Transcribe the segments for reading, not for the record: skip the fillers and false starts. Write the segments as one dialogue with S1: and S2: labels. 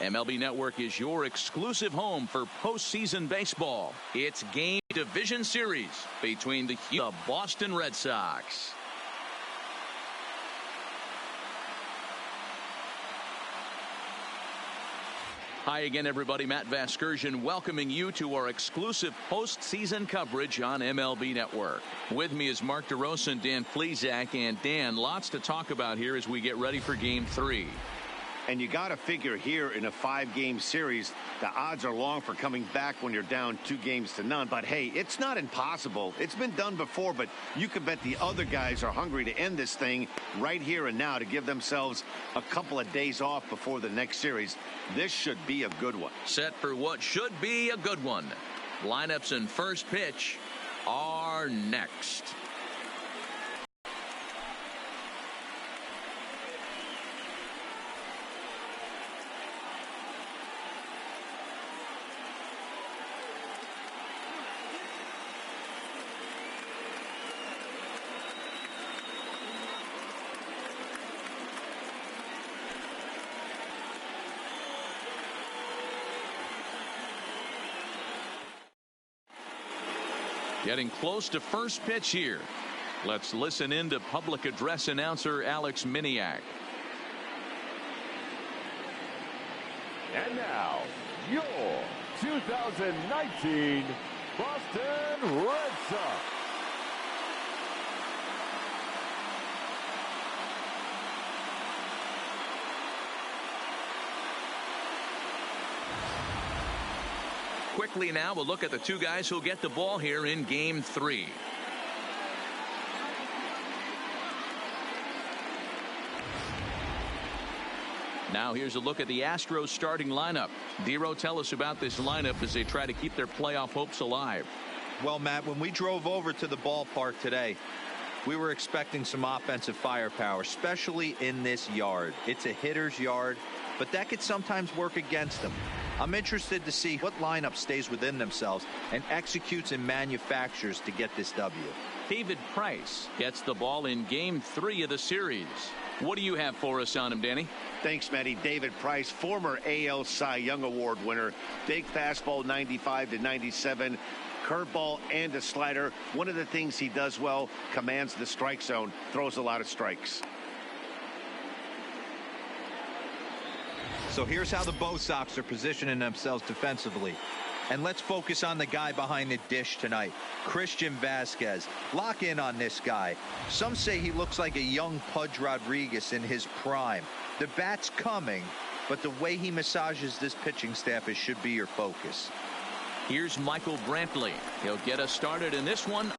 S1: MLB Network is your exclusive home for postseason baseball. It's Game Division Series between the Boston Red Sox. Hi again, everybody. Matt Vasgersian welcoming you to our exclusive postseason coverage on MLB Network. With me is Mark DeRosa and Dan Plesac. And Dan, lots to talk about here as we get ready for Game 3.
S2: And you got to figure here in a 5-game series, the odds are long for coming back when you're down 2-0. But hey, it's not impossible. It's been done before, but you can bet the other guys are hungry to end this thing right here and now to give themselves a couple of days off before the next series. This should be a good one.
S1: Set for what should be a good one. Lineups and first pitch are next. Getting close to first pitch here. Let's listen in to public address announcer Alex Miniak.
S3: And now, your 2019 Boston Red Sox.
S1: Quickly now, we'll look at the two guys who'll get the ball here in Game 3. Now here's a look at the Astros starting lineup. Dero, tell us about this lineup as they try to keep their playoff hopes alive.
S4: Well, Matt, when we drove over to the ballpark today, we were expecting some offensive firepower, especially in this yard. It's a hitter's yard, but that could sometimes work against them. I'm interested to see what lineup stays within themselves and executes and manufactures to get this W.
S1: David Price gets the ball in Game 3 of the series. What do you have for us on him, Danny?
S2: Thanks, Matty. David Price, former AL Cy Young Award winner. Big fastball, 95 to 97. Curveball and a slider. One of the things he does well, commands the strike zone, throws a lot of strikes.
S4: So here's how the Bo Sox are positioning themselves defensively. And let's focus on the guy behind the dish tonight, Christian Vasquez. Lock in on this guy. Some say he looks like a young Pudge Rodriguez in his prime. The bat's coming, but the way he massages this pitching staff should be your focus.
S1: Here's Michael Brantley. He'll get us started in this one.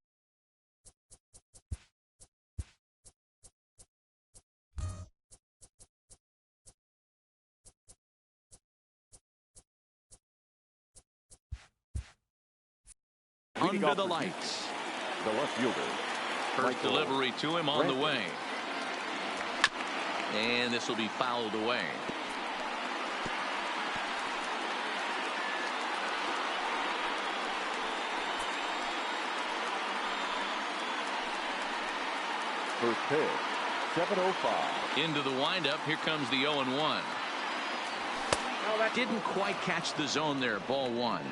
S1: Under the lights.
S3: The left fielder.
S1: First delivery to him on the way. And this will be fouled away.
S3: First pitch, 7:05.
S1: Into the windup. Here comes the 0-1. Oh, that didn't quite catch the zone there. Ball 1.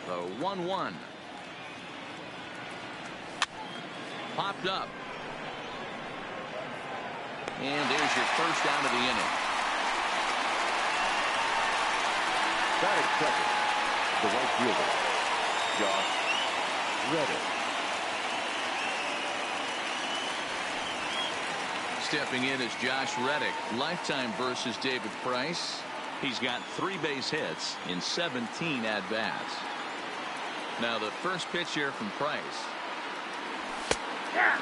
S1: The 1-1. Popped up. And there's your first out of the inning.
S3: Batting second, the right fielder, Josh Reddick.
S1: Stepping in is Josh Reddick. Lifetime versus David Price. He's got 3 base hits in 17 at-bats. Now the first pitch here from Price.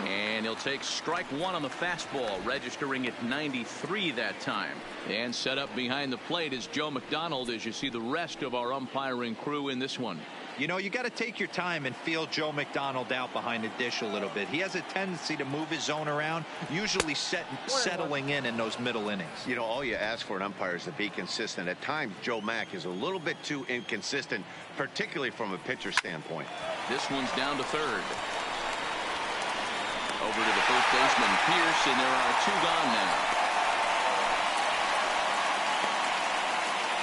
S1: And he'll take strike 1 on the fastball, registering at 93 that time. And set up behind the plate is Joe McDonald as you see the rest of our umpiring crew in this one.
S4: You know, you got to take your time and feel Joe McDonald out behind the dish a little bit. He has a tendency to move his zone around, usually settling in those middle innings.
S2: You know, all you ask for an umpire is to be consistent. At times, Joe Mack is a little bit too inconsistent, particularly from a pitcher standpoint.
S1: This one's down to third. Over to the first baseman, Pierce, and there are 2 gone now.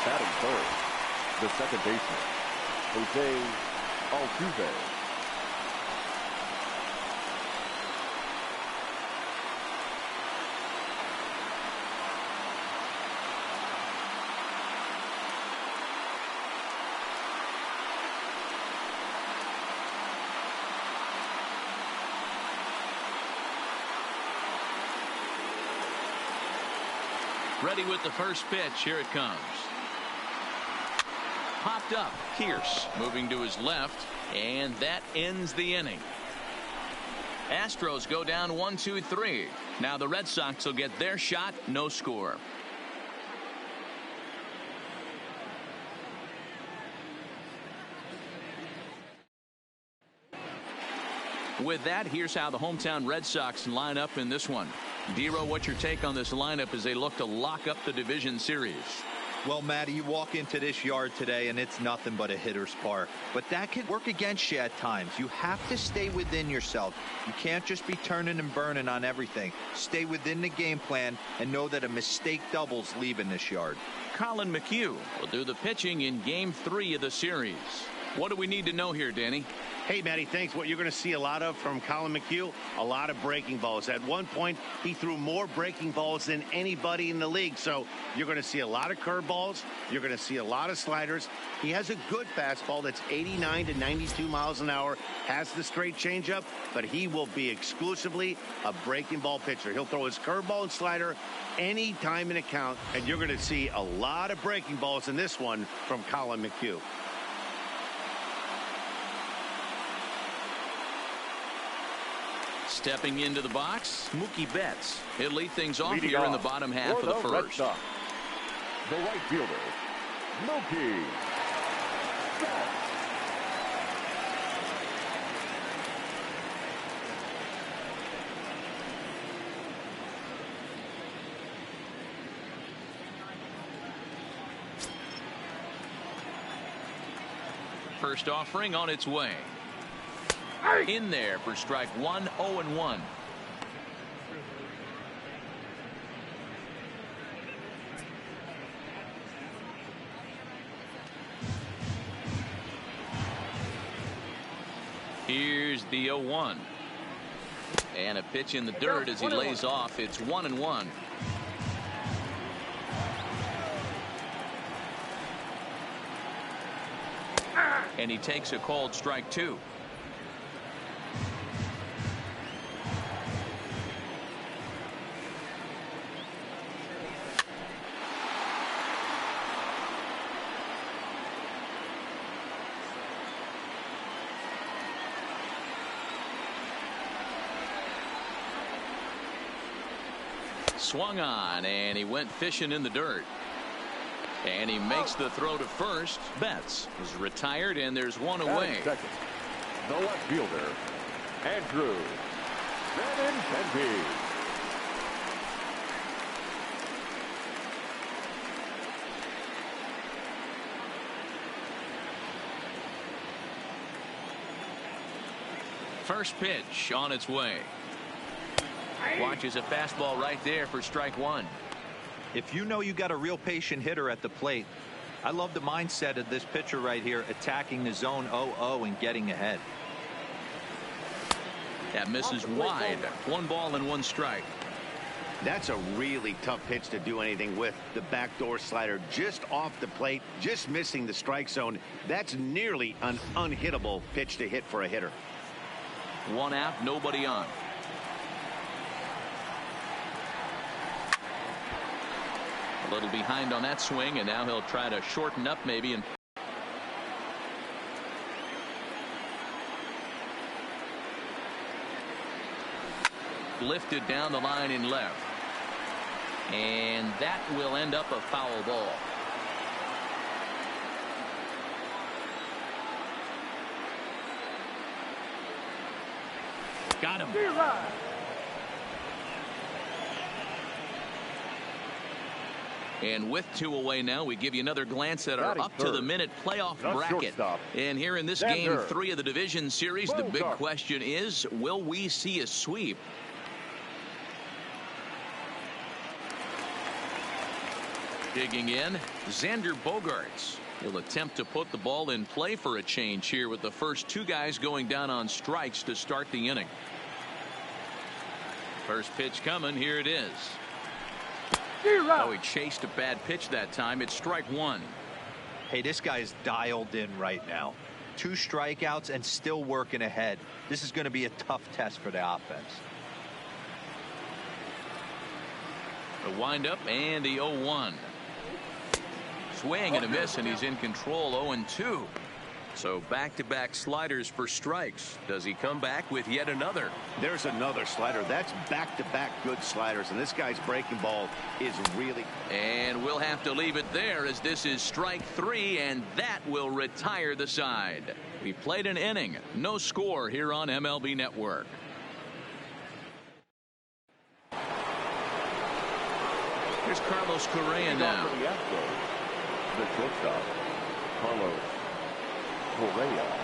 S3: Batting third, the second baseman, Jose Altuve.
S1: Ready with the first pitch. Here it comes. Popped up. Pierce moving to his left, and that ends the inning. Astros go down 1-2-3. Now the Red Sox will get their shot. No score. With that, here's how the hometown Red Sox line up in this one. Dero, what's your take on this lineup as they look to lock up the division series?
S4: Well, Matty, you walk into this yard today and it's nothing but a hitter's park. But that could work against you at times. You have to stay within yourself. You can't just be turning and burning on everything. Stay within the game plan and know that a mistake doubles leaving this yard.
S1: Colin McHugh will do the pitching in Game 3 of the series. What do we need to know here, Danny?
S2: Hey, Matty, thanks. What you're going to see a lot of from Colin McHugh, a lot of breaking balls. At one point, he threw more breaking balls than anybody in the league. So you're going to see a lot of curveballs. You're going to see a lot of sliders. He has a good fastball that's 89 to 92 miles an hour, has the straight changeup, but he will be exclusively a breaking ball pitcher. He'll throw his curveball and slider any time in a count, and you're going to see a lot of breaking balls in this one from Colin McHugh.
S1: Stepping into the box, Mookie Betts. He'll lead things off
S3: Leading
S1: here in the
S3: off
S1: bottom half of the
S3: for Red
S1: first.
S3: Sox, the right fielder, Mookie Betts.
S1: First offering on its way. In there for strike 1, 0-1. Here's the 0-1. And a pitch in the dirt as he lays off. It's 1-1. And he takes a called strike 2. Swung on, and he went fishing in the dirt. And he makes the throw to first. Betts is retired, and there's one away.
S3: Second, the left fielder, Andrew Benintendi.
S1: First pitch on its way. Watches a fastball right there for strike 1.
S4: If you know you got a real patient hitter at the plate, I love the mindset of this pitcher right here, attacking the zone 0-0 and getting ahead.
S1: That misses wide. 1 ball and 1 strike.
S2: That's a really tough pitch to do anything with. The backdoor slider just off the plate, just missing the strike zone. That's nearly an unhittable pitch to hit for a hitter.
S1: 1 out, nobody on. A little behind on that swing, and now he'll try to shorten up maybe. And lifted down the line in left. And that will end up a foul ball. Got him. And with 2 away now, we give you another glance at our up-to-the-minute playoff bracket. And here in this game 3 of the division series, the big question is, will we see a sweep? Digging in, Xander Bogaerts. He'll attempt to put the ball in play for a change here with the first 2 guys going down on strikes to start the inning. First pitch coming. Here it is. Oh, he chased a bad pitch that time. It's strike 1.
S4: Hey, this guy's dialed in right now. 2 strikeouts and still working ahead. This is going to be a tough test for the offense.
S1: The windup and the 0-1. Swing and a miss, and he's in control. 0-2. So back-to-back sliders for strikes. Does he come back with yet another?
S2: There's another slider. That's back-to-back good sliders, and this guy's breaking ball is really.
S1: And we'll have to leave it there as this is strike 3, and that will retire the side. We played an inning. No score here on MLB Network. Here's Carlos Correa now.
S3: The shortstop, Carlos Correa.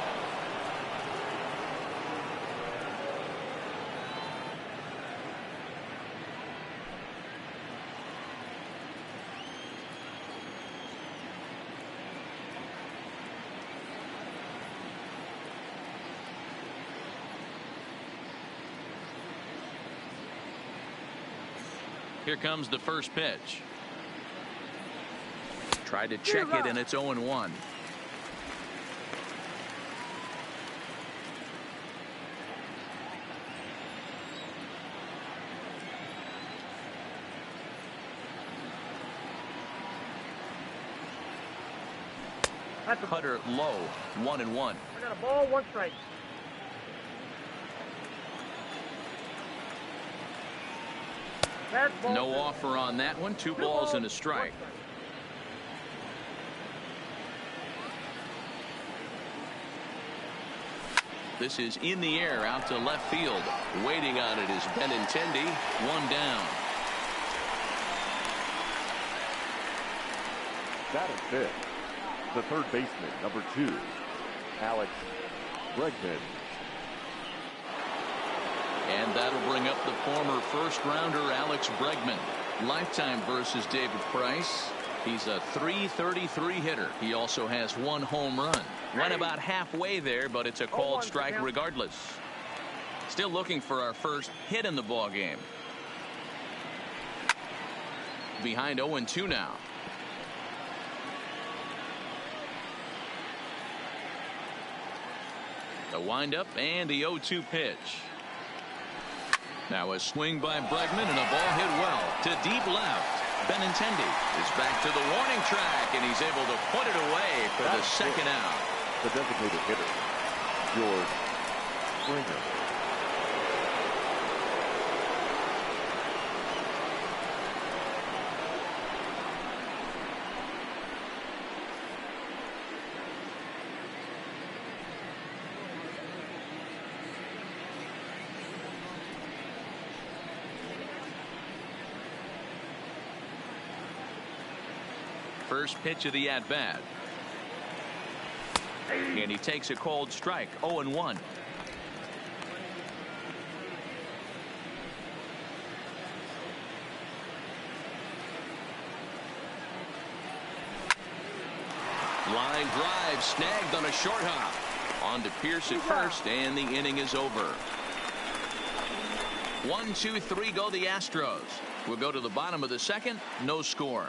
S1: Here comes the first pitch. Tried to check it, and it's 0-1. Cutter low, 1-1.
S5: I got a ball, 1 strike.
S1: No offer on that one. 2 balls and a strike. This is in the air out to left field. Waiting on it is Benintendi. 1 down.
S3: That is it. The third baseman, number 2, Alex Bregman.
S1: And that'll bring up the former first-rounder Alex Bregman. Lifetime versus David Price. He's a .333 hitter. He also has 1 home run. Went about halfway there, but it's a called strike regardless. Still looking for our first hit in the ball game. Behind 0-2 now. The windup and the 0-2 pitch. Now a swing by Bregman and a ball hit well to deep left. Benintendi is back to the warning track, and he's able to put it away for the second out.
S3: The designated hitter, George Springer.
S1: First pitch of the at-bat. And he takes a cold strike. 0-1. Line drive snagged on a short hop. On to Pierce at first, and the inning is over. 1-2-3 go the Astros. We'll go to the bottom of the second. No score.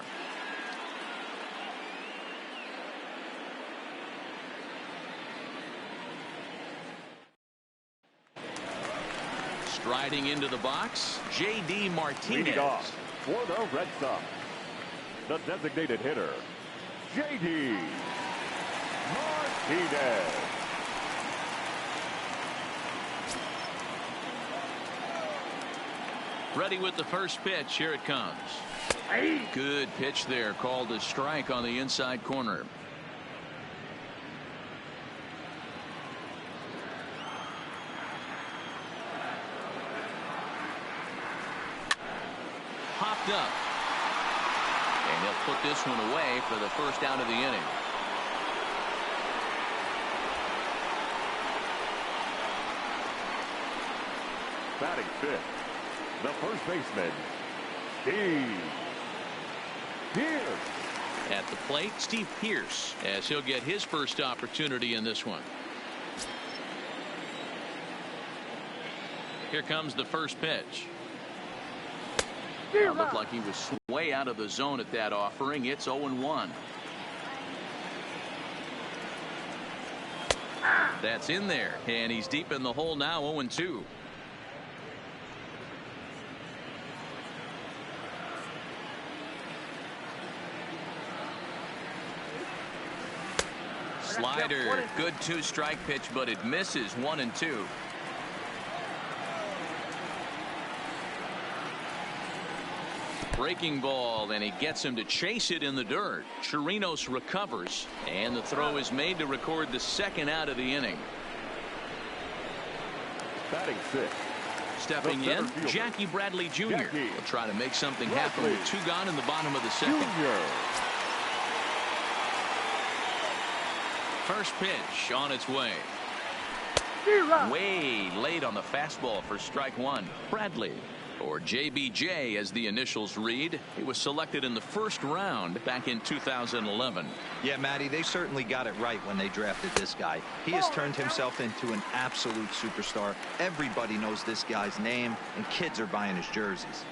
S1: Striding into the box, J.D. Martinez.
S3: Leading off for the Red Sox, the designated hitter, J.D. Martinez.
S1: Ready with the first pitch. Here it comes. Good pitch there, called a strike on the inside corner. picked up. And he'll put this one away for the first out of the inning.
S3: Batting fifth, the first baseman, Steve Pierce.
S1: At the plate, Steve Pierce, as he'll get his first opportunity in this one. Here comes the first pitch. Looked like he was way out of the zone at that offering. It's 0-1. That's in there, and he's deep in the hole now. 0-2. Slider, good 2-strike pitch, but it misses. 1-2. Breaking ball, and he gets him to chase it in the dirt. Chirinos recovers, and the throw is made to record the second out of the inning.
S3: Batting sixth,
S1: stepping in,
S3: fielder,
S1: Jackie Bradley Jr.
S3: Jackie
S1: will try to make something
S3: Bradley
S1: happen with 2 gone in the bottom of the second.
S3: Jr.
S1: First pitch on its way. Way late on the fastball for strike 1. Bradley, or JBJ as the initials read. He was selected in the first round back in 2011.
S4: Yeah, Matty, they certainly got it right when they drafted this guy. He has turned himself into an absolute superstar. Everybody knows this guy's name, and kids are buying his jerseys.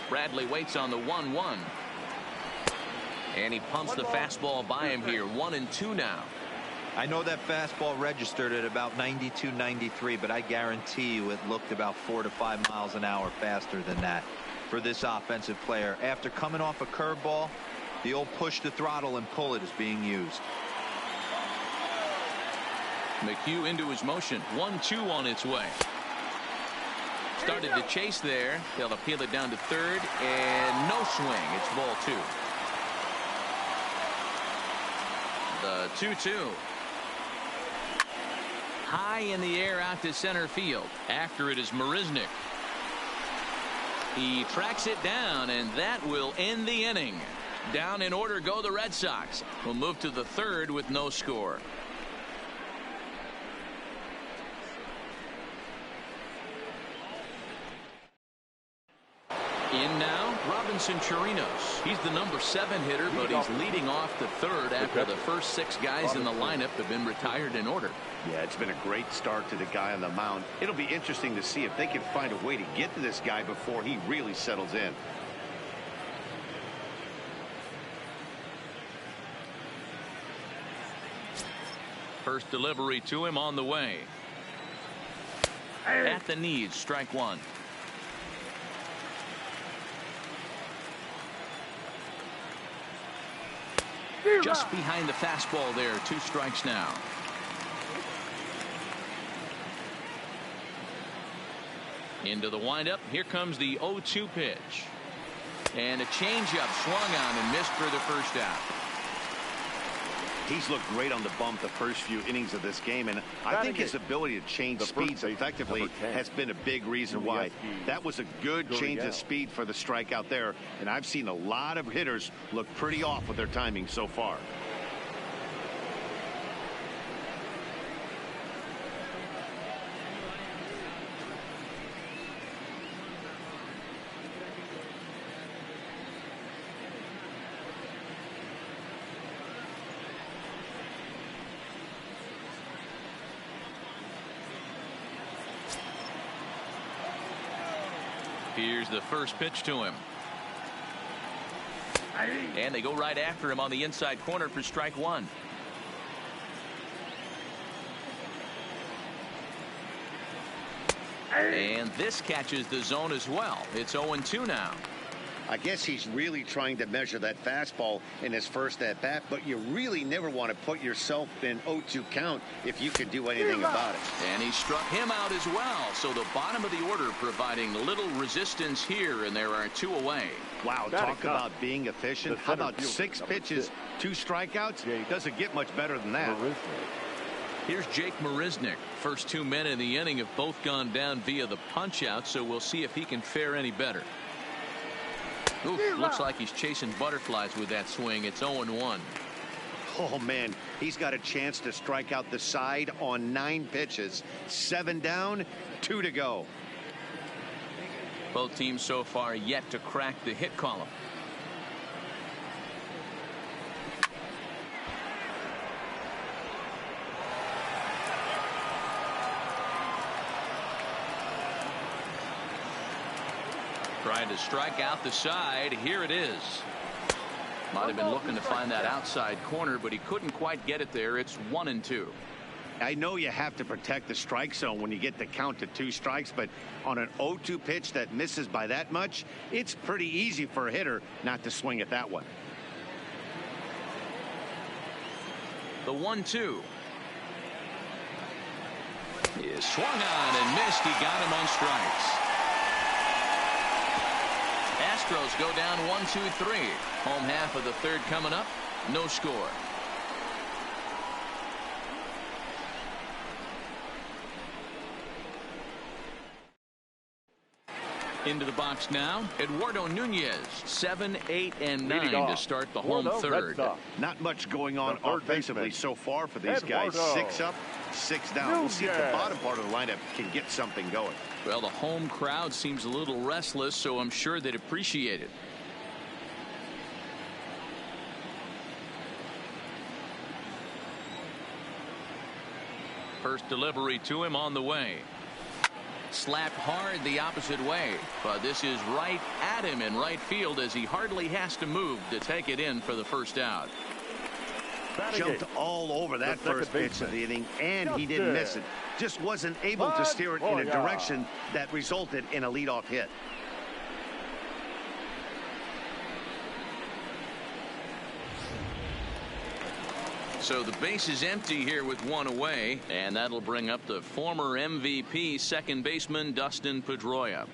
S1: Bradley waits on the 1-1. And he pumps the fastball by him here. 1-2 now.
S4: I know that fastball registered at about 92, 93, but I guarantee you it looked about 4 to 5 miles an hour faster than that for this offensive player. After coming off a curveball, the old push the throttle and pull it is being used.
S1: McHugh into his motion. 1-2 on its way. Started to chase there. They'll appeal it down to third, and no swing. It's ball 2. The 2-2. High in the air out to center field. After it is Marisnick. He tracks it down, and that will end the inning. Down in order go the Red Sox. We'll move to the third with no score. In now, Robinson Chirinos. He's the number 7 hitter, but he's leading off the third after the first 6 guys in the lineup have been retired in order.
S2: Yeah, it's been a great start to the guy on the mound. It'll be interesting to see if they can find a way to get to this guy before he really settles in.
S1: First delivery to him on the way. At the knees, strike 1. Just behind the fastball there. 2 strikes now. Into the windup. Here comes the 0-2 pitch. And a changeup swung on and missed for the first out.
S2: He's looked great on the bump the first few innings of this game, and I think his ability to change speeds effectively has been a big reason why. That was a good change of speed for the strikeout there, and I've seen a lot of hitters look pretty off with their timing so far.
S1: Here's the first pitch to him. And they go right after him on the inside corner for strike 1. And this catches the zone as well. It's 0-2 now.
S2: I guess he's really trying to measure that fastball in his first at bat, but you really never want to put yourself in 0-2 count if you can do anything about it.
S1: And he struck him out as well. So the bottom of the order providing little resistance here, and there are 2 away.
S2: Wow, talk about being efficient. How about 6 pitches, 2 strikeouts? Doesn't get much better than that.
S1: Here's Jake Marisnick. First 2 men in the inning have both gone down via the punch out, so we'll see if he can fare any better. Ooh, looks like he's chasing butterflies with that swing. It's 0-1.
S2: Oh, man, he's got a chance to strike out the side on 9 pitches. 7 down, 2 to go.
S1: Both teams so far yet to crack the hit column. Trying to strike out the side. Here it is. Might have been looking to find that outside corner, but he couldn't quite get it there. It's 1-2.
S2: I know you have to protect the strike zone when you get the count to 2 strikes, but on an 0-2 pitch that misses by that much, it's pretty easy for a hitter not to swing at that one.
S1: The 1-2 is swung on and missed. He got him on strikes. Astros go down 1-2-3. Home half of the third coming up. No score. Into the box now, Eduardo Nunez. 7, 8, and 9 to start the home third.
S2: Not much going on offensively so far for these guys. 6 up, 6 down. We'll see if the bottom part of the lineup can get something going.
S1: Well, the home crowd seems a little restless, so I'm sure they'd appreciate it. First delivery to him on the way. Slapped hard the opposite way, but this is right at him in right field as he hardly has to move to take it in for the first out.
S2: Jumped all over that first pitch of the inning, and he didn't miss it. Just wasn't able to steer it in a direction that resulted in a leadoff hit.
S1: So the base is empty here with 1 away, and that'll bring up the former MVP second baseman Dustin Pedroia.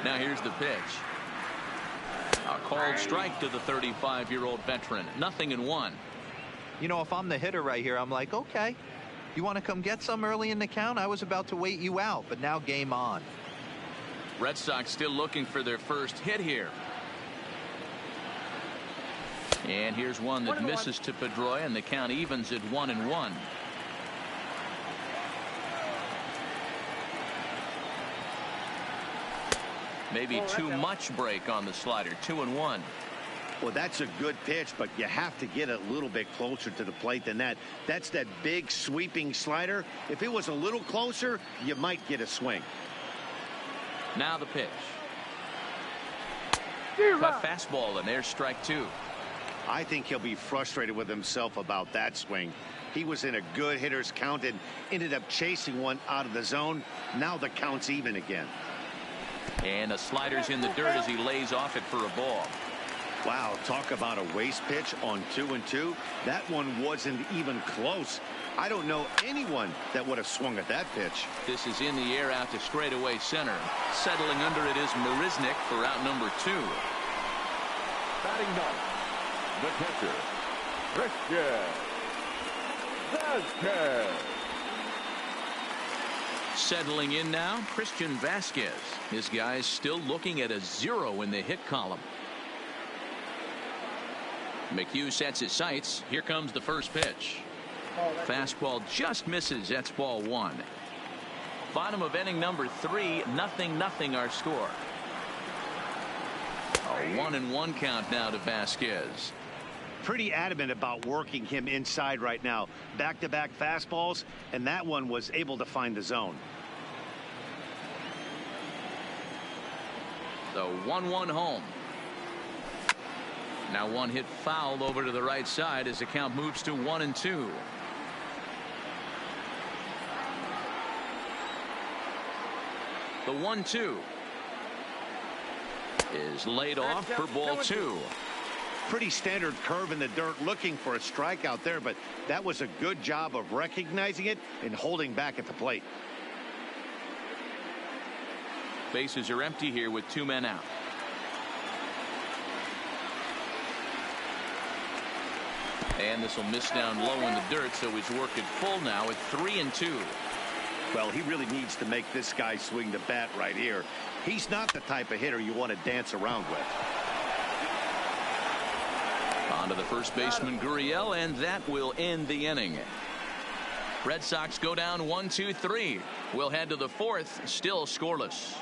S1: Now here's the pitch. A called strike to the 35-year-old veteran. 0-1.
S4: You know, if I'm the hitter right here, I'm like, okay, you want to come get some early in the count? I was about to wait you out, but now game on.
S1: Red Sox still looking for their first hit here. And here's one that misses to Pedroia, and the count evens at 1-1. Maybe too much break on the slider. 2-1.
S2: Well, that's a good pitch, but you have to get a little bit closer to the plate than that. That's that big sweeping slider. If it was a little closer, you might get a swing.
S1: Now the pitch. Cut fastball, and there's strike 2.
S2: I think he'll be frustrated with himself about that swing. He was in a good hitter's count and ended up chasing one out of the zone. Now the count's even again.
S1: And the slider's in the dirt as he lays off it for a ball.
S2: Wow, talk about a waste pitch on 2-2. That one wasn't even close. I don't know anyone that would have swung at that pitch.
S1: This is in the air out to straightaway center. Settling under it is Marisnick for out number 2.
S3: Batting ninth, the catcher, Christian Vasquez.
S1: Settling in now, Christian Vasquez. His guys still looking at a 0 in the hit column. McHugh sets his sights. Here comes the first pitch. Fastball just misses. That's ball 1. Bottom of inning number 3. 0-0 our score. A 1-1 count now to Vasquez.
S2: Pretty adamant about working him inside right now. Back-to-back fastballs, and that one was able to find the zone.
S1: The 1-1 home. Now one hit foul over to the right side as the count moves to 1-2. The 1-2. is laid off for ball 2.
S2: Pretty standard curve in the dirt, looking for a strikeout there, but that was a good job of recognizing it and holding back at the plate.
S1: Bases are empty here with 2 men out. And this will miss down low in the dirt, so he's working full now at 3-2.
S2: Well, he really needs to make this guy swing the bat right here. He's not the type of hitter you want to dance around with.
S1: On to the first baseman, Gurriel, and that will end the inning. Red Sox go down 1-2-3. We'll head to the 4th, still scoreless.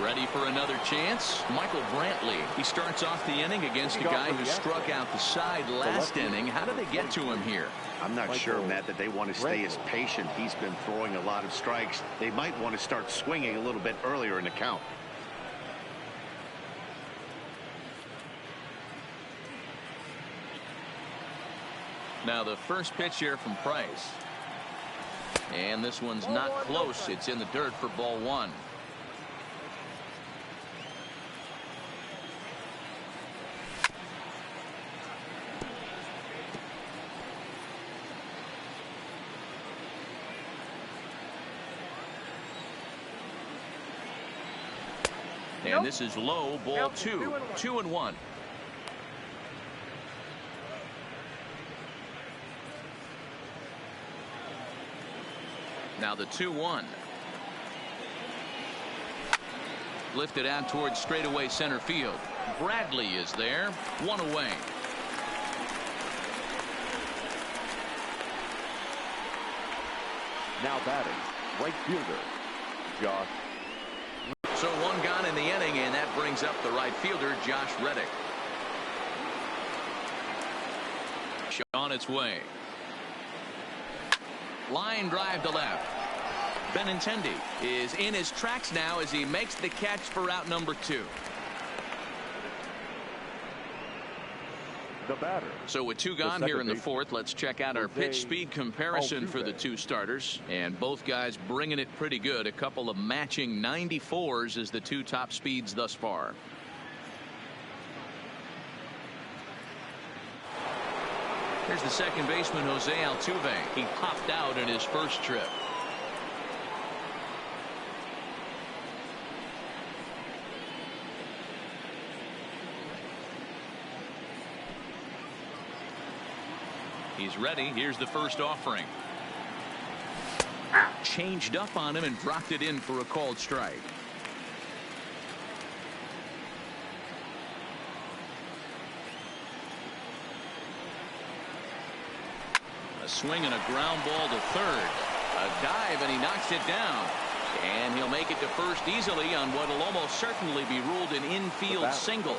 S1: Ready for another chance. Michael Brantley. He starts off the inning against a guy who struck out the side last inning. How did they get to him here?
S2: I'm not sure, Matt, that they want to stay as patient. He's been throwing a lot of strikes. They might want to start swinging a little bit earlier in the count.
S1: Now the first pitch here from Price. And this one's not close. It's in the dirt for ball 1. And this is low, ball 2. 2-1. Now the 2-1. Lifted out towards straightaway center field. Bradley is there. 1 away.
S3: Now batting, right fielder, Josh.
S1: So 1 gone in the inning, and that brings up the right fielder, Josh Reddick. On its way. Line drive to left. Benintendi is in his tracks now as he makes the catch for out number 2.
S3: The batter.
S1: So with 2 gone here in the 4th, let's check out our pitch speed comparison for the 2 starters. And both guys bringing it pretty good. A couple of matching 94s as the 2 top speeds thus far. Here's the second baseman, Jose Altuve. He popped out in his first trip. He's ready. Here's the first offering. Changed up on him and dropped it in for a called strike. A swing and a ground ball to third. A dive and he knocks it down. And he'll make it to first easily on what will almost certainly be ruled an infield single.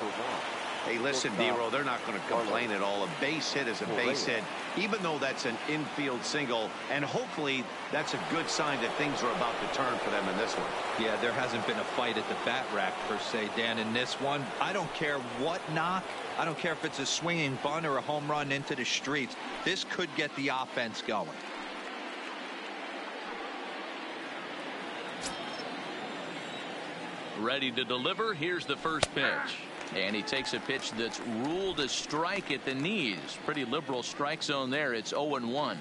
S2: Hey, listen, D-Row, they're not going to complain at all. A base hit is a base hit, even though that's an infield single. And hopefully that's a good sign that things are about to turn for them in this one.
S4: Yeah, there hasn't been a fight at the bat rack, per se, Dan, in this one. I don't care what knock. I don't care if it's a swinging bunt or a home run into the streets. This could get the offense going.
S1: Ready to deliver. Here's the first pitch. And he takes a pitch that's ruled a strike at the knees. Pretty liberal strike zone there. It's 0-1.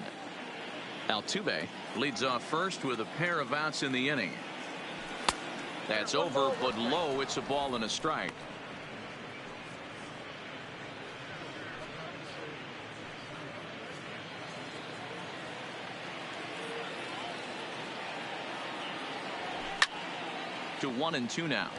S1: Altuve leads off first with a pair of outs in the inning. That's over, but low. It's a ball and a strike. To 1-2 now.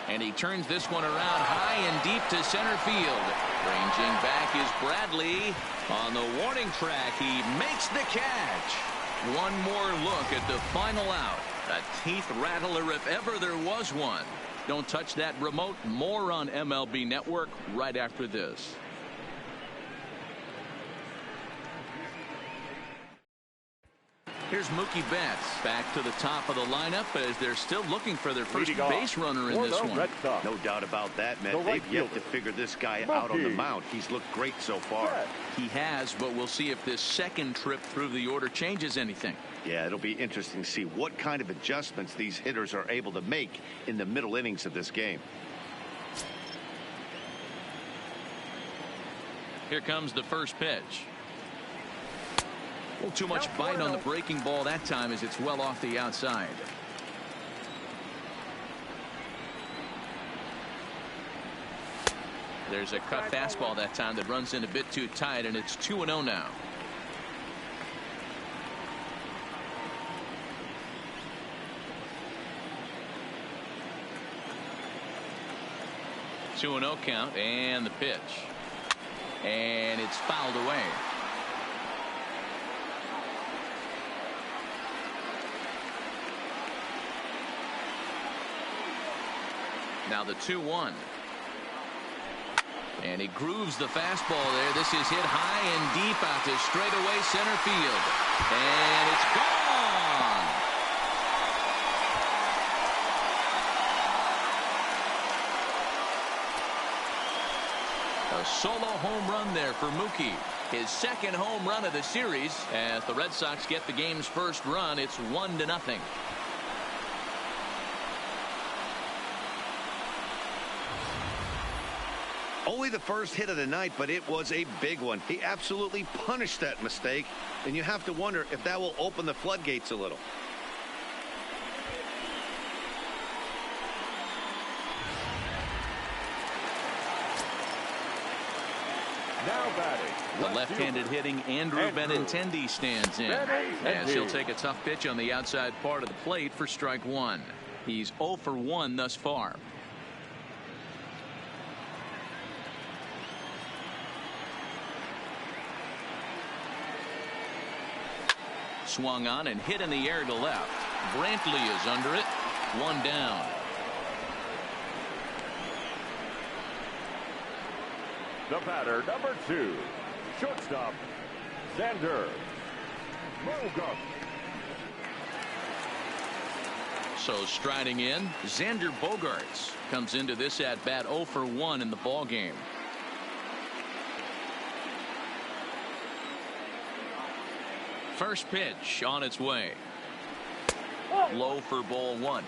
S1: And he turns this one around high and deep to center field. Ranging back is Bradley. On the warning track, he makes the catch. One more look at the final out. A teeth rattler if ever there was one. Don't touch that remote. More on MLB Network right after this. Here's Mookie Betts back to the top of the lineup as they're still looking for their first base runner in this one.
S2: No doubt about that, Matt. They've yet to figure this guy out on the mound. He's looked great so far.
S1: He has, but we'll see if this second trip through the order changes anything.
S2: Yeah, it'll be interesting to see what kind of adjustments these hitters are able to make in the middle innings of this game.
S1: Here comes the first pitch. Too much bite on the breaking ball that time as it's well off the outside. There's a cut fastball that time that runs in a bit too tight, and it's 2-0 now. Two 2-0 count, and the pitch. And it's fouled away. Now the 2-1. And he grooves the fastball there. This is hit high and deep out to straightaway center field. And it's gone. A solo home run there for Mookie. His second home run of the series as the Red Sox get the game's first run. It's 1-0.
S2: Only the first hit of the night, but it was a big one. He absolutely punished that mistake, and you have to wonder if that will open the floodgates a little.
S3: Now batting.
S1: The left-handed hitting Andrew Benintendi stands in as he'll take a tough pitch on the outside part of the plate for strike one. He's 0 for 1 thus far. Swung on and hit in the air to left. Brantley is under it. One down.
S3: The batter, number 2, shortstop, Xander Bogaerts.
S1: So striding in, Xander Bogaerts comes into this at bat 0 for 1 in the ball game. First pitch on its way. Low for ball 1.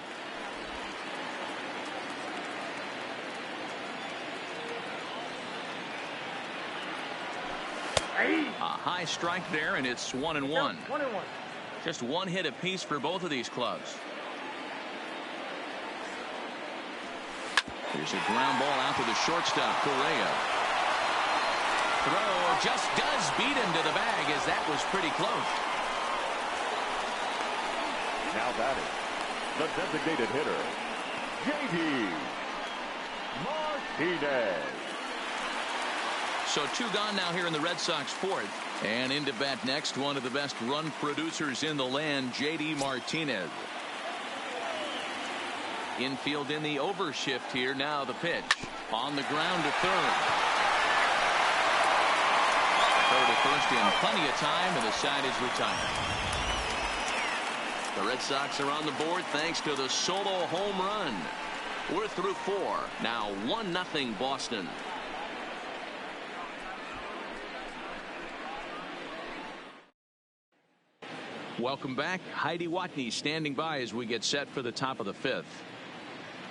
S1: A high strike there, and it's 1-1.
S5: 1-1.
S1: Just one hit apiece for both of these clubs. Here's a ground ball out to the shortstop, Correa. Throw just does beat him to the bag as that was pretty close.
S3: Now batting, the designated hitter, J.D. Martinez.
S1: So 2 gone now here in the Red Sox fourth. And into bat next, one of the best run producers in the land, J.D. Martinez. Infield in the overshift here. Now the pitch. On the ground to third. Throw to first in plenty of time, and the side is retired. The Red Sox are on the board thanks to the solo home run. We're through 4. Now 1-0 Boston. Welcome back. Heidi Watney standing by as we get set for the top of the 5th.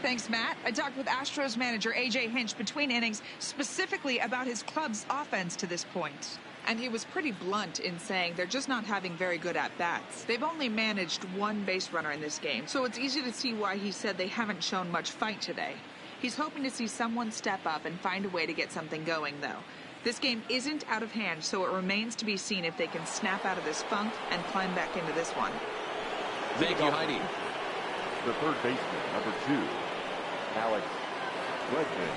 S6: Thanks, Matt. I talked with Astros manager A.J. Hinch between innings specifically about his club's offense to this point. And he was pretty blunt in saying they're just not having very good at-bats. They've only managed 1 base runner in this game, so it's easy to see why he said they haven't shown much fight today. He's hoping to see someone step up and find a way to get something going, though. This game isn't out of hand, so it remains to be seen if they can snap out of this funk and climb back into this one.
S1: Thank you, Heidi.
S3: The third baseman, number 2, Alex Bregman.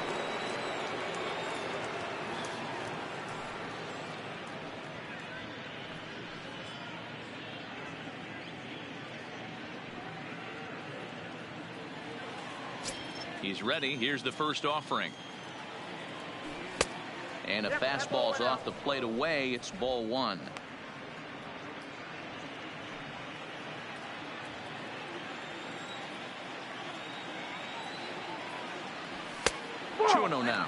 S1: He's ready. Here's the first offering. And a fastball's off the plate away. It's ball 1. 2-0 now.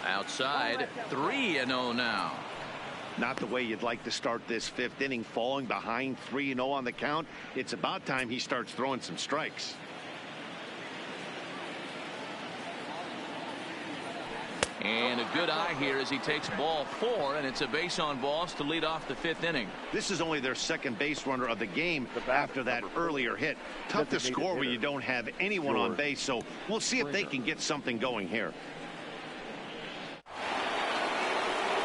S1: Outside, 3-0 now.
S2: Not the way you'd like to start this fifth inning, falling behind 3-0 on the count. It's about time he starts throwing some strikes.
S1: And a good eye here as he takes ball 4, and it's a base on balls to lead off the fifth inning.
S2: This is only their second base runner of the game after that earlier hit. Tough to score when you don't have anyone on base, so we'll see if they can get something going here.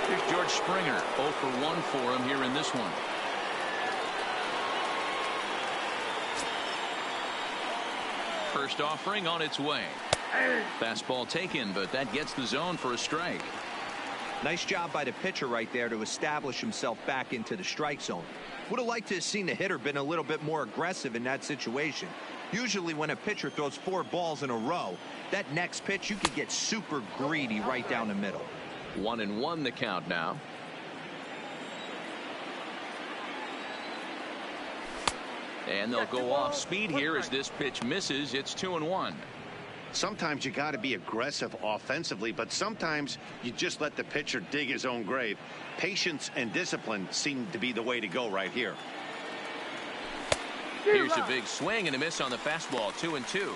S1: Here's George Springer, 0 for 1 for him here in this one. First offering on its way. Fastball taken, but that gets the zone for a strike.
S4: Nice job by the pitcher right there to establish himself back into the strike zone. Would have liked to have seen the hitter been a little bit more aggressive in that situation. Usually when a pitcher throws 4 balls in a row, that next pitch you could get super greedy right down the middle.
S1: 1-1 the count now. And they'll go off speed here as this pitch misses. It's 2-1.
S2: Sometimes you got to be aggressive offensively, but sometimes you just let the pitcher dig his own grave. Patience and discipline seem to be the way to go right here.
S1: Here's a big swing and a miss on the fastball. 2-2.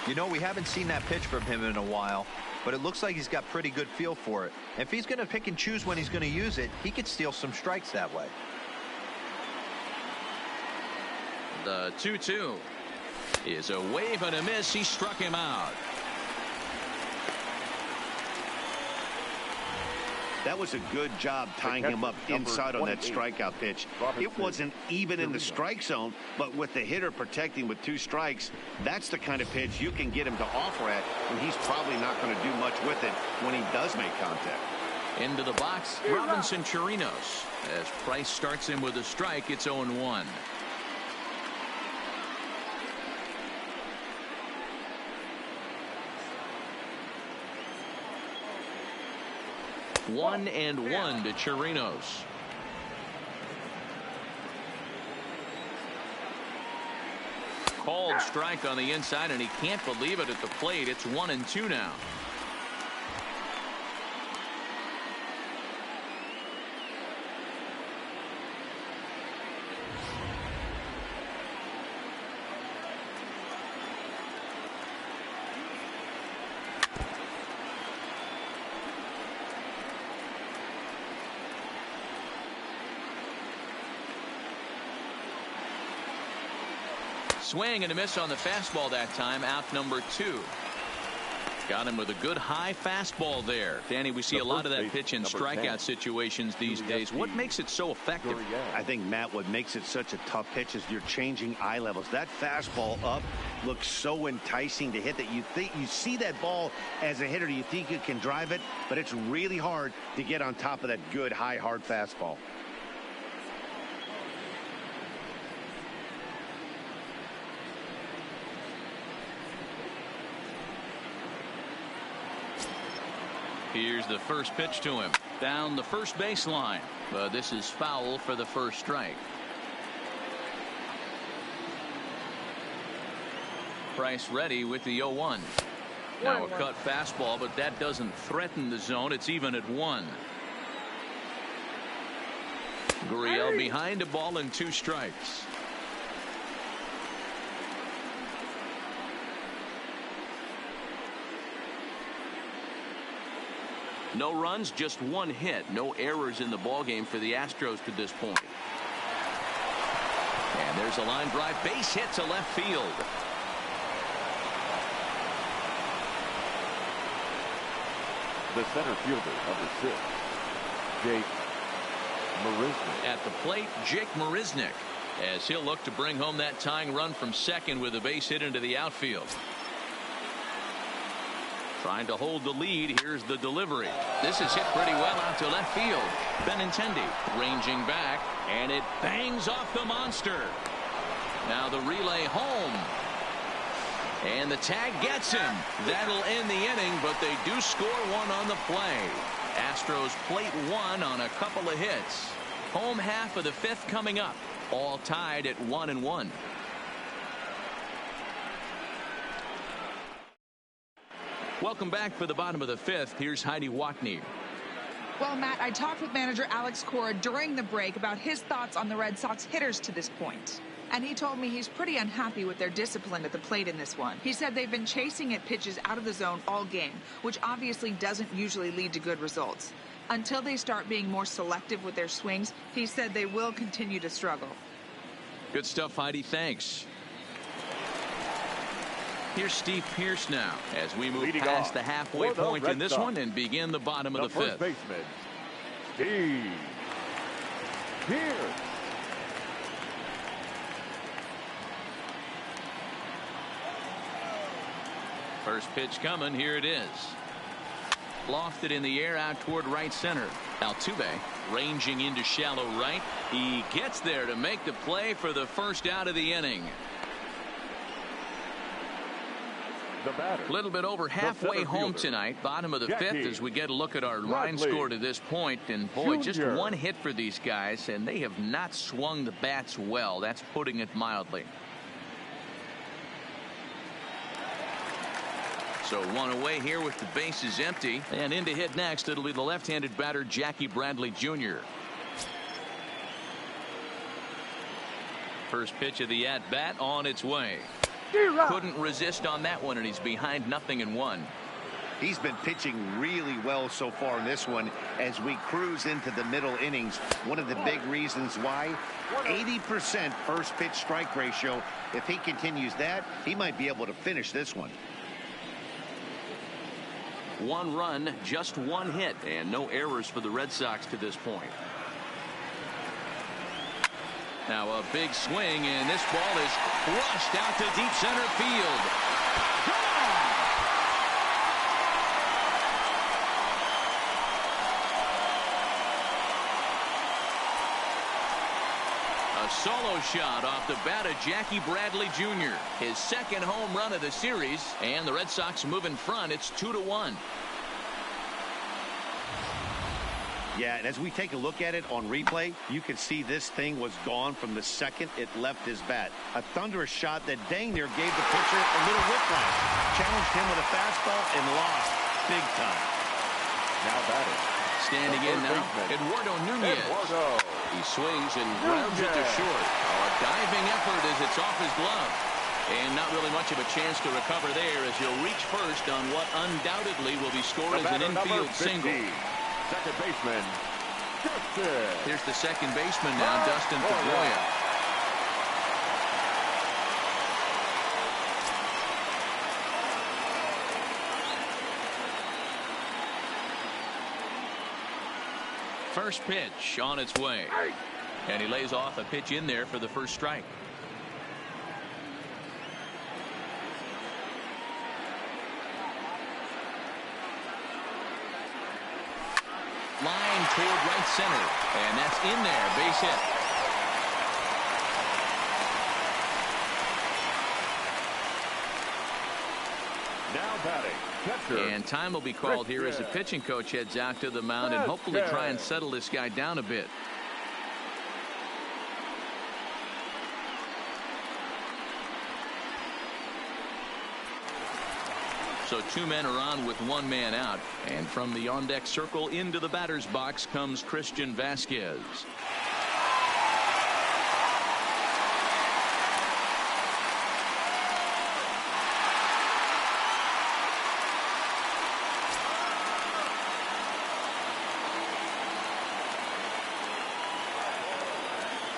S4: You know, we haven't seen that pitch from him in a while, but it looks like he's got pretty good feel for it. If he's going to pick and choose when he's going to use it, he could steal some strikes that way.
S1: The 2-2 is a wave and a miss. He struck him out.
S2: That was a good job tying him up inside on that strikeout pitch. It wasn't even in the strike zone, but with the hitter protecting with 2 strikes, that's the kind of pitch you can get him to offer at, and he's probably not going to do much with it when he does make contact.
S1: Into the box, Robinson Chirinos. As Price starts him with a strike, it's 0-1. One and one to Chirinos. Called strike on the inside, and he can't believe it at the plate. It's 1-2 now. Swing and a miss on the fastball that time. Out number 2. Got him with a good high fastball there. Danny, we see a lot of that pitch in strikeout situations these days. What makes it so effective?
S2: I think, Matt, what makes it such a tough pitch is you're changing eye levels. That fastball up looks so enticing to hit that you think you see that ball as a hitter. You think you can drive it, but it's really hard to get on top of that good high hard fastball.
S1: Here's the first pitch to him. Down the first baseline. But this is foul for the first strike. Price ready with the 0-1. Now a cut fastball, but that doesn't threaten the zone. It's even at 1. Gurriel behind a ball and 2 strikes. No runs, just 1 hit. No errors in the ballgame for the Astros to this point. And there's a line drive. Base hit to left field.
S3: The center fielder, number 6, Jake Marisnick.
S1: At the plate, Jake Marisnick, as he'll look to bring home that tying run from second with a base hit into the outfield. Trying to hold the lead. Here's the delivery. This is hit pretty well out to left field. Benintendi ranging back, and it bangs off the monster. Now the relay home. And the tag gets him. That'll end the inning, but they do score 1 on the play. Astros plate 1 on a couple of hits. Home half of the 5th coming up. all tied at 1-1. Welcome back for the bottom of the fifth. Here's Heidi Watney.
S6: Well, Matt, I talked with manager Alex Cora during the break about his thoughts on the Red Sox hitters to this point. And he told me he's pretty unhappy with their discipline at the plate in this one. He said they've been chasing at pitches out of the zone all game, which obviously doesn't usually lead to good results. Until they start being more selective with their swings, he said they will continue to struggle.
S1: Good stuff, Heidi. Thanks. Here's Steve Pearce now as we move
S3: Leading
S1: past
S3: off
S1: the halfway
S3: for the
S1: point
S3: Red
S1: in this
S3: Sox,
S1: one and begin the bottom of the
S3: first
S1: fifth.
S3: baseman, Steve Pearce.
S1: First pitch coming. Here it is. Lofted in the air out toward right center. Altuve ranging into shallow right. He gets there to make the play for the first out of the inning. A little bit over halfway home tonight, bottom of the fifth, as we get a look at our line score to this point. And boy, just one hit for these guys, and they have not swung the bats well. That's putting it mildly. So one away here with the bases empty, and in to hit next, it'll be the left-handed batter Jackie Bradley Jr. First pitch of the at-bat on its way. Couldn't resist on that one, and he's behind 0-1.
S2: He's been pitching really well so far in this one as we cruise into the middle innings. One of the big reasons why, 80% first pitch strike ratio. If he continues that, he might be able to finish this one.
S1: One run, just one hit, and no errors for the Red Sox to this point. Now a big swing, and this ball is crushed out to deep center field. A solo shot off the bat of Jackie Bradley Jr. His second home run of the series, and the Red Sox move in front. It's 2-1.
S2: Yeah, and as we take a look at it on replay, you can see this thing was gone from the second it left his bat. A thunderous shot that dang near gave the pitcher a little whiplash. Challenged him with a fastball and lost big time.
S3: Now batting.
S1: Standing in now, Eduardo Nunez. He swings and grounds it to short. A diving effort as it's off his glove. And not really much of a chance to recover there as he'll reach first on what undoubtedly will be scored as an infield single.
S3: Second baseman, Dustin.
S1: Here's the second baseman now, Dustin Pedroia. First pitch on its way. And he lays off a pitch in there for the first strike. Line toward right center, and that's in there, base hit.
S3: Now batting, catcher.
S1: And time will be called here as the pitching coach heads out to the mound and hopefully try and settle this guy down a bit. So two men are on with one man out. And from the on-deck circle into the batter's box comes Christian Vasquez.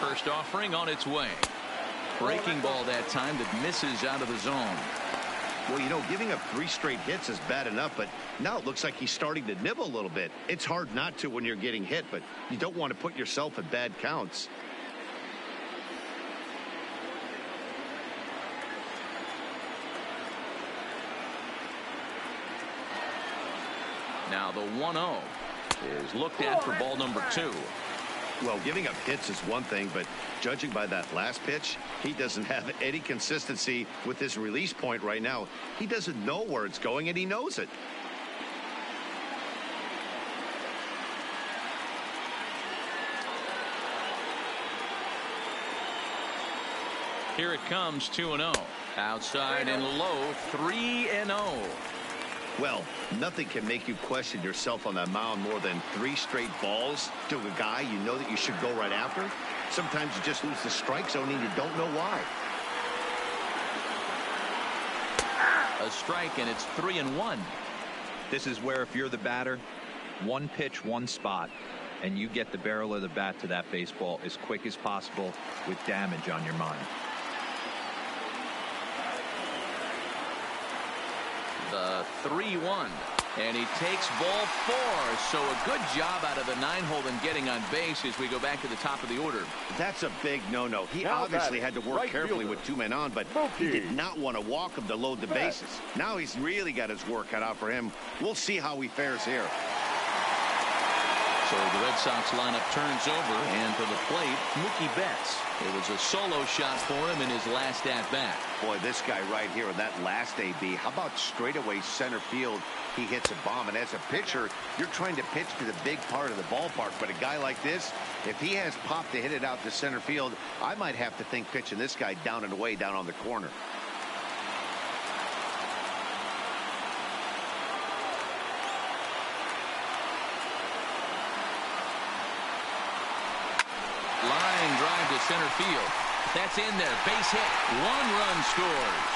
S1: First offering on its way. Breaking ball that time that misses out of the zone.
S2: Well, you know, giving up 3 straight hits is bad enough, but now it looks like he's starting to nibble a little bit. It's hard not to when you're getting hit, but you don't want to put yourself at bad counts.
S1: Now the 1-0 is looked at for ball number 2.
S2: Well, giving up hits is one thing, but judging by that last pitch, he doesn't have any consistency with his release point right now. He doesn't know where it's going, and he knows it.
S1: Here it comes, 2-0. Outside and low, 3-0.
S2: Well, nothing can make you question yourself on that mound more than 3 straight balls to a guy you know that you should go right after. Sometimes you just lose the strike zone and you don't know why.
S1: A strike, and it's 3-1.
S4: This is where if you're the batter, one pitch, one spot, and you get the barrel of the bat to that baseball as quick as possible with damage on your mind.
S1: The 3-1, and he takes ball 4. So a good job out of the 9-hole in getting on base as we go back to the top of the order.
S2: That's a big no-no. He
S3: Now
S2: obviously had to work
S3: right
S2: carefully
S3: fielder.
S2: with 2 men on, but he did not want to walk him to load the bases. Now he's really got his work cut out for him. We'll see how he fares here.
S1: So the Red Sox lineup turns over, and to the plate, Mookie Betts. It was a solo shot for him in his last at-bat.
S2: Boy, this guy right here in that last AB, how about straightaway center field? He hits a bomb, and as a pitcher, you're trying to pitch to the big part of the ballpark, but a guy like this, if he has pop to hit it out to center field, I might have to think pitching this guy down and away down on the corner.
S1: Line drive to center field. That's in there. Base hit. 1 run scores.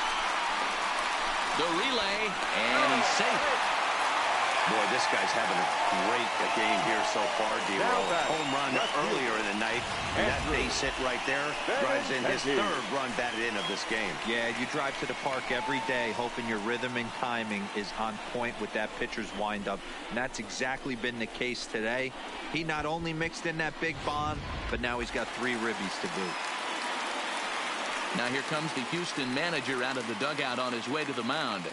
S1: The relay, and he's safe.
S2: Boy, this guy's having a great game here so far, D-Roll. Home run earlier in the night, and that base hit right there drives in his 3rd run batted in of this game.
S4: Yeah, you drive to the park every day hoping your rhythm and timing is on point with that pitcher's windup, and that's exactly been the case today. He not only mixed in that big bomb, but now he's got 3 ribbies to boot.
S1: Now here comes the Houston manager out of the dugout on his way to the mound.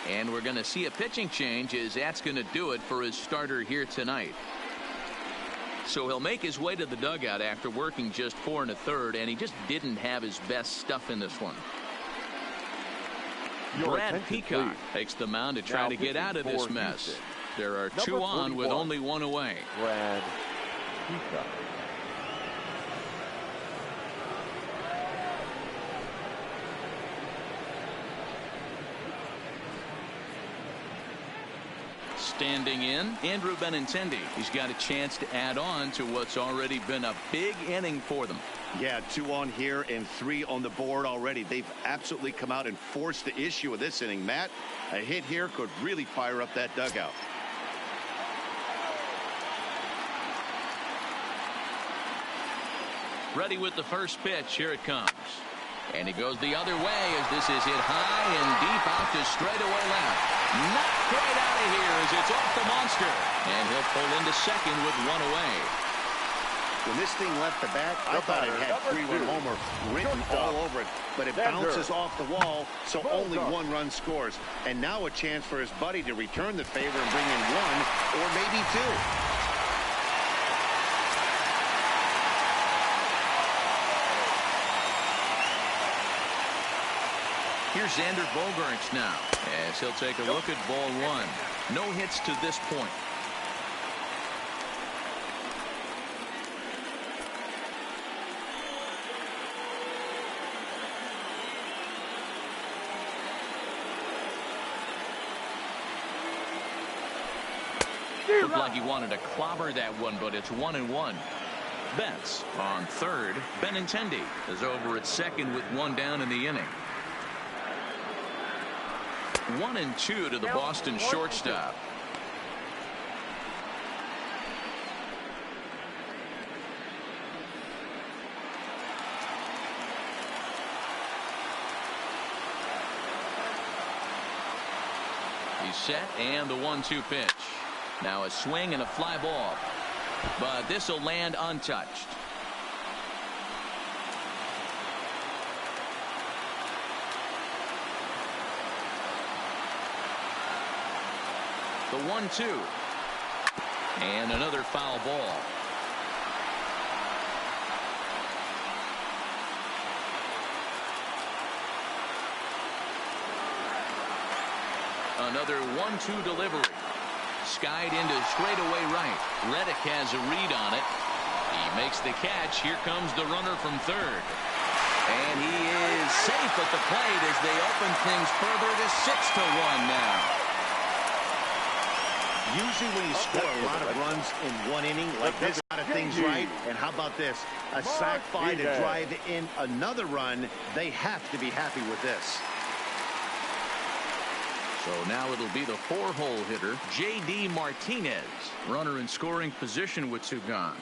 S1: And we're going to see a pitching change, as that's going to do it for his starter here tonight. So he'll make his way to the dugout after working just 4 1/3, and he just didn't have his best stuff in this one. Brad Peacock takes the mound to try to get out of this mess. There are 2 on with only 1 away.
S3: Brad Peacock.
S1: Standing in, Andrew Benintendi. He's got a chance to add on to what's already been a big inning for them.
S2: Yeah, 2 on here and 3 on the board already. They've absolutely come out and forced the issue of this inning. Matt, a hit here could really fire up that dugout.
S1: Ready with the first pitch. Here it comes. And he goes the other way as this is hit high and deep out to straightaway left. Not quite out of here as it's off the monster. And he'll pull into second with 1 away.
S2: When this thing left the bat, I thought it had 3-run homer written all over it. But it bounces off the wall, so only 1 run scores. And now a chance for his buddy to return the favor and bring in 1 or maybe 2.
S1: Here's Xander Bogaerts now, as he'll take a look at ball 1. No hits to this point. Looked like he wanted to clobber that one, but it's 1-1. Betts on third. Benintendi is over at second with 1 down in the inning. 1-2 to the Boston shortstop. He's set, and the 1-2 pitch. Now a swing and a fly ball, but this will land untouched. The 1-2. And another foul ball. Another 1-2 delivery. Skied into straightaway right. Reddick has a read on it. He makes the catch. Here comes the runner from third. And he is safe at the plate as they open things further to 6-1 now.
S2: Usually when you score a lot of runs in one inning like this, a lot of things right. And how about this? A sac fly to drive in another run. They have to be happy with this.
S1: So now it'll be the 4-hole hitter, J.D. Martinez. Runner in scoring position with 2 gone.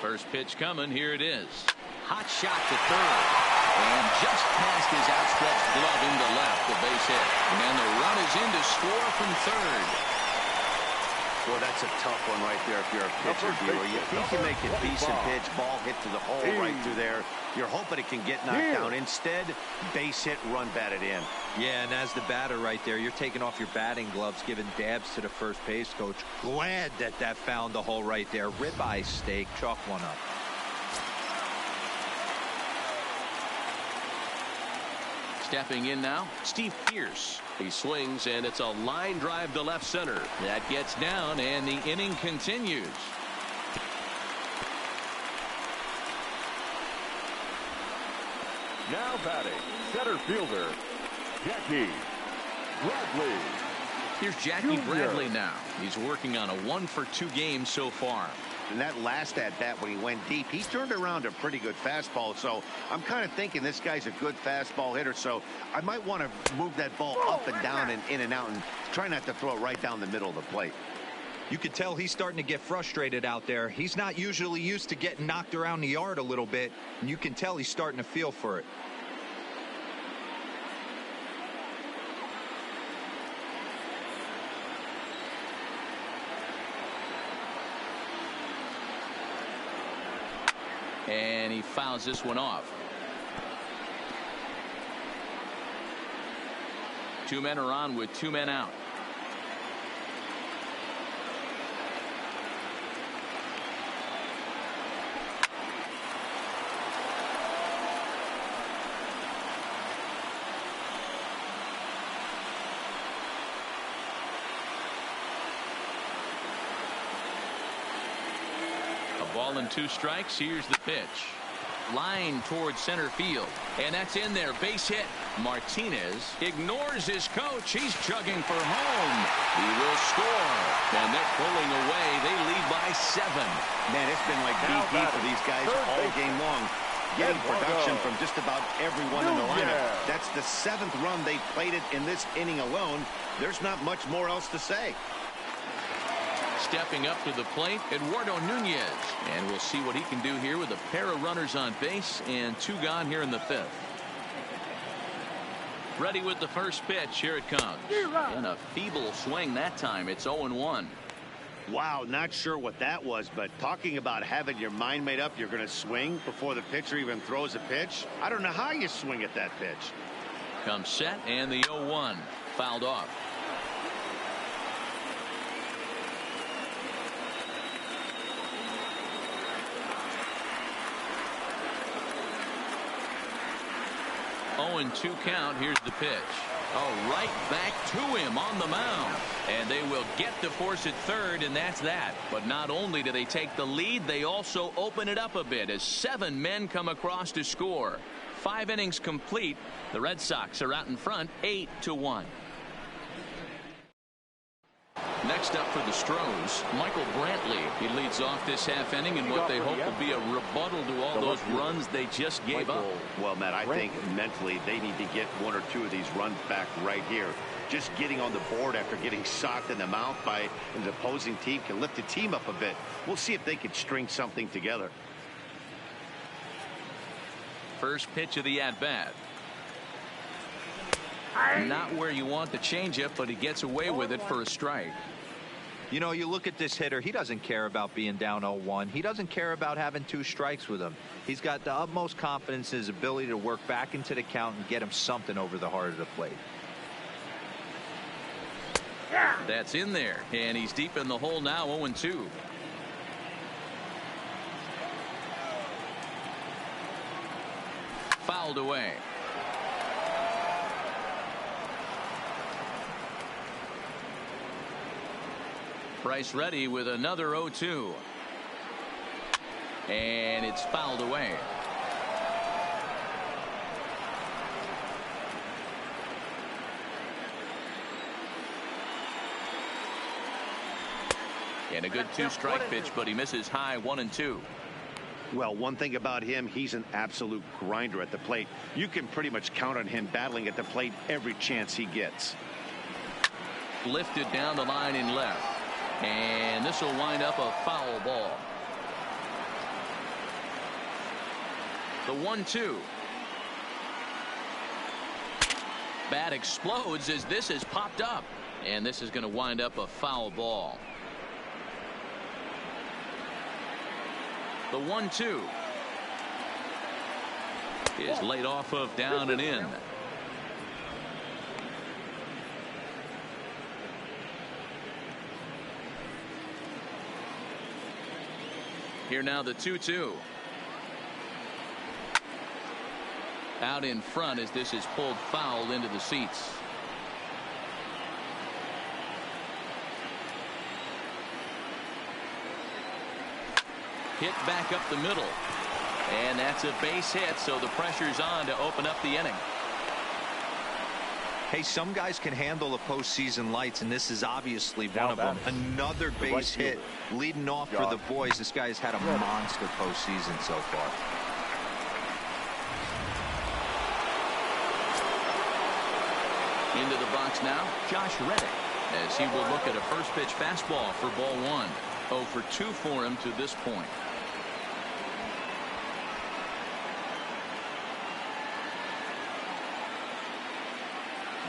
S1: First pitch coming. Here it is. Hot shot to third. And just past his outstretched glove into left, the base hit. And the run is in to score from third.
S2: Well, that's a tough one right there if you're a pitcher, viewer. You think you make a decent pitch, ball hit to the hole right through there. You're hoping it can get knocked down. Instead, base hit, run batted in.
S4: Yeah, and as the batter right there, you're taking off your batting gloves, giving dabs to the first base coach. Glad that found the hole right there. Ribeye steak, chalk one up.
S1: Stepping in now, Steve Pearce. He swings, and it's a line drive to left center. That gets down, and the inning continues.
S3: Now batting, center fielder, Jackie Bradley.
S1: Here's Jackie Bradley now. He's working on a 1-for-2 game so far.
S2: And that last at-bat when he went deep, he turned around a pretty good fastball. So I'm kind of thinking this guy's a good fastball hitter. So I might want to move that ball up and down and in and out and try not to throw it right down the middle of the plate.
S4: You could tell he's starting to get frustrated out there. He's not usually used to getting knocked around the yard a little bit, and you can tell he's starting to feel for it.
S1: And he fouls this one off. 2 men are on with 2 men out. Ball and 2 strikes. Here's the pitch. Line towards center field. And that's in there. Base hit. Martinez ignores his coach. He's chugging for home. He will score. And they're pulling away. They lead by 7.
S2: Man, it's been like BP for these guys all game long. Getting production from just about everyone in the lineup. That's the 7th run they plated in this inning alone. There's not much more else to say.
S1: Stepping up to the plate, Eduardo Nunez. And we'll see what he can do here with a pair of runners on base and 2 gone here in the 5th. Ready with the first pitch. Here it comes. And a feeble swing that time. It's 0-1.
S2: Wow, not sure what that was, but talking about having your mind made up, you're going to swing before the pitcher even throws a pitch. I don't know how you swing at that pitch.
S1: Comes set, and the 0-1 fouled off. And 2 count. Here's the pitch. Oh, right back to him on the mound. And they will get to force it third, and that's that. But not only do they take the lead, they also open it up a bit as 7 men come across to score. 5 innings complete. The Red Sox are out in front 8-1. Next up for the Astros, Michael Brantley. He leads off this half inning in what they hope will be a rebuttal to all those runs they just gave up.
S2: Well, Matt, I think mentally they need to get 1 or 2 of these runs back right here. Just getting on the board after getting socked in the mouth by an opposing team can lift the team up a bit. We'll see if they can string something together.
S1: First pitch of the at-bat. Not where you want the changeup, but he gets away with it for a strike.
S4: You know, you look at this hitter, he doesn't care about being down 0-1. He doesn't care about having 2 strikes with him. He's got the utmost confidence in his ability to work back into the count and get him something over the heart of the plate.
S1: That's in there, and he's deep in the hole now, 0-2. Fouled away. Bryce ready with another 0-2. And it's fouled away. And a good 2-strike pitch, but he misses high 1-2.
S2: Well, one thing about him, he's an absolute grinder at the plate. You can pretty much count on him battling at the plate every chance he gets.
S1: Lifted down the line in left. And this will wind up a foul ball. The 1-2. Bat explodes as this is popped up. And this is going to wind up a foul ball. The 1-2 is laid off of down and in. Here now the 2-2. Out in front as this is pulled foul into the seats. Hit back up the middle. And that's a base hit, so the pressure's on to open up the inning.
S4: Hey, some guys can handle the postseason lights, and this is obviously one of them. Another base hit leading off for the boys. This guy's had a monster postseason so far.
S1: Into the box now, Josh Reddick, as he will look at a first pitch fastball for ball 1. 0 for 2 for him to this point.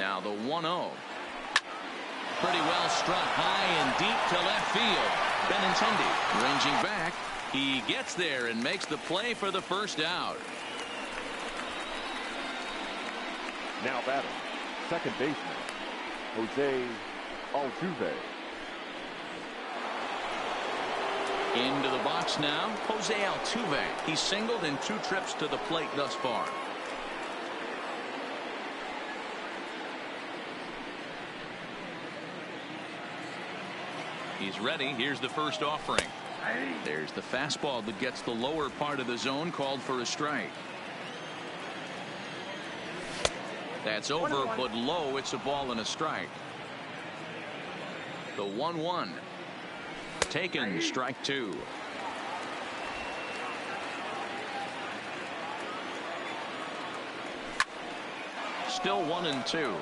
S1: Now the 1-0. Pretty well struck high and deep to left field. Benintendi ranging back. He gets there and makes the play for the first out.
S3: Now batting, second baseman, Jose Altuve.
S1: Into the box now, Jose Altuve. He's singled in 2 trips to the plate thus far. He's ready. Here's the first offering. There's the fastball that gets the lower part of the zone, called for a strike. That's over, but low. It's a ball and a strike. The 1-1. Taken, strike 2. Still 1-2.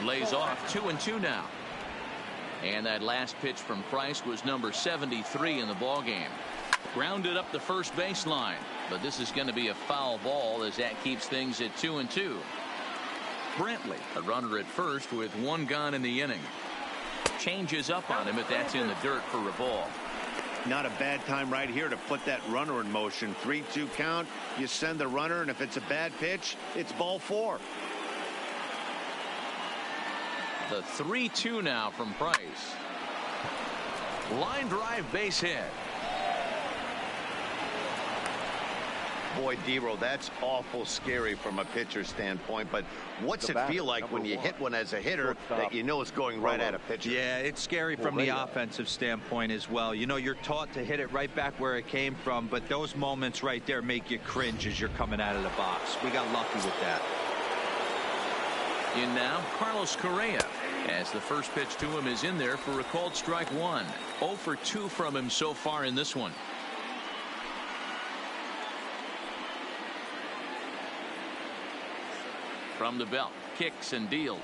S1: Lays off 2-2 now. And that last pitch from Price was number 73 in the ball game. Grounded up the first baseline, but this is going to be a foul ball as that keeps things at 2-2. Brantley, a runner at first with 1 gone in the inning. Changes up on him, but that's in the dirt for a ball.
S2: Not a bad time right here to put that runner in motion. 3-2 count. You send the runner, and if it's a bad pitch, it's ball 4.
S1: The 3-2 now from Price. Line drive base hit.
S2: Boy, Dero, that's awful scary from a pitcher standpoint, but what's it feel like when you hit one as a hitter that you know it's going right at a pitcher?
S4: Yeah, it's scary from the offensive standpoint as well. You know, you're taught to hit it right back where it came from, but those moments right there make you cringe as you're coming out of the box. We got lucky with that.
S1: In now, Carlos Correa, as the first pitch to him is in there for a called strike 1. 0 for 2 from him so far in this one. From the belt, kicks and deals.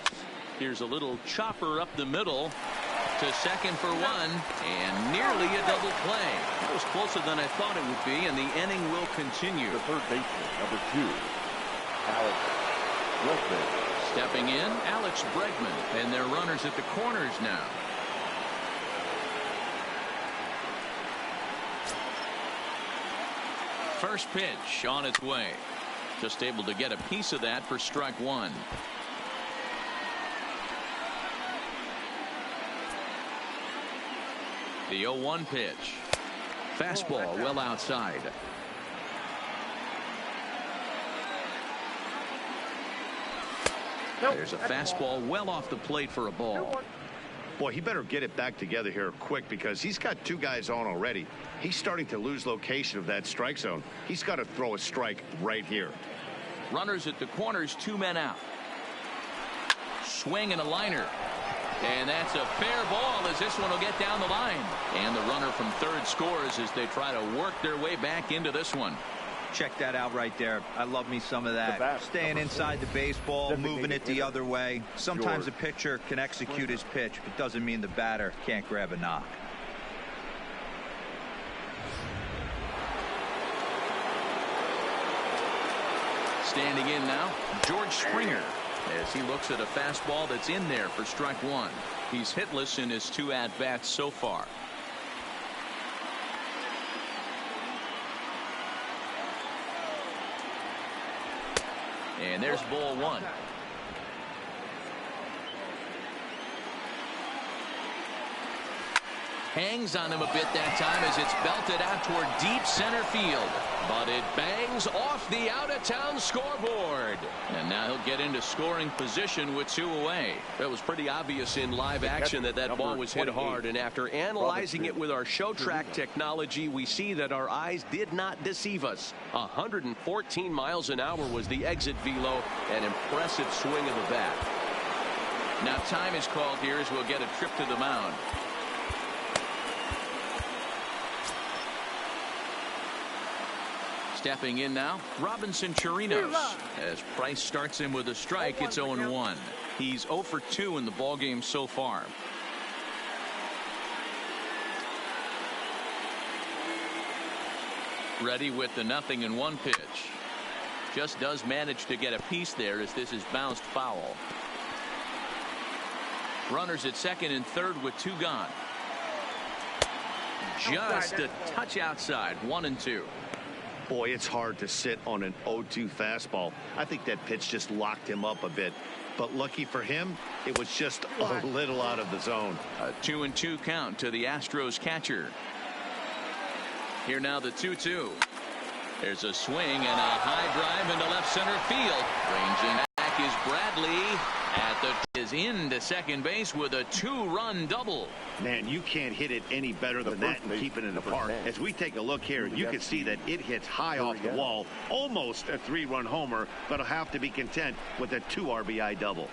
S1: Here's a little chopper up the middle to second for 1, and nearly a double play. That was closer than I thought it would be, and the inning will continue.
S3: The third baseman, number 2, Alex Bregman.
S1: Stepping in, Alex Bregman, and their runners at the corners now. First pitch on its way. Just able to get a piece of that for strike 1. The 0-1 pitch. Fastball well outside. There's a fastball well off the plate for a ball.
S2: Boy, he better get it back together here quick because he's got two guys on already. He's starting to lose location of that strike zone. He's got to throw a strike right here.
S1: Runners at the corners, 2 men out. Swing and a liner. And that's a fair ball as this one will get down the line. And the runner from third scores as they try to work their way back into this one.
S4: Check that out right there. I love me some of that. Staying inside the baseball, moving it the other way. Sometimes a pitcher can execute his pitch, but doesn't mean the batter can't grab a knock.
S1: Standing in now, George Springer, as he looks at a fastball that's in there for strike one. He's hitless in his 2 at-bats so far. And there's ball 1. Hangs on him a bit that time as it's belted out toward deep center field. But it bangs off the out-of-town scoreboard. And now he'll get into scoring position with 2 away.
S7: That was pretty obvious in live action that ball was hit hard. And after analyzing it with our show track technology, we see that our eyes did not deceive us. 114 miles an hour was the exit velo. An impressive swing of the bat.
S1: Now time is called here as we'll get a trip to the mound. Stepping in now, Robinson Chirinos. As Price starts him with a strike, it's 0-1. He's 0 for 2 in the ballgame so far. Ready with the 0-1 pitch. Just does manage to get a piece there as this is bounced foul. Runners at second and third with 2 gone. Just a touch outside, 1-2.
S2: Boy, it's hard to sit on an 0-2 fastball. I think that pitch just locked him up a bit. But lucky for him, it was just a little out of the zone.
S1: A 2-2 count to the Astros catcher. Here now the 2-2. There's a swing and a high drive into left center field. Ranging back is Bradley. Is into second base with a 2-run double.
S2: Man, you can't hit it any better than that and keep it in the park. As we take a look here, you can see that it hits high off the wall. Almost a 3-run homer, but he'll have to be content with a 2 RBI double.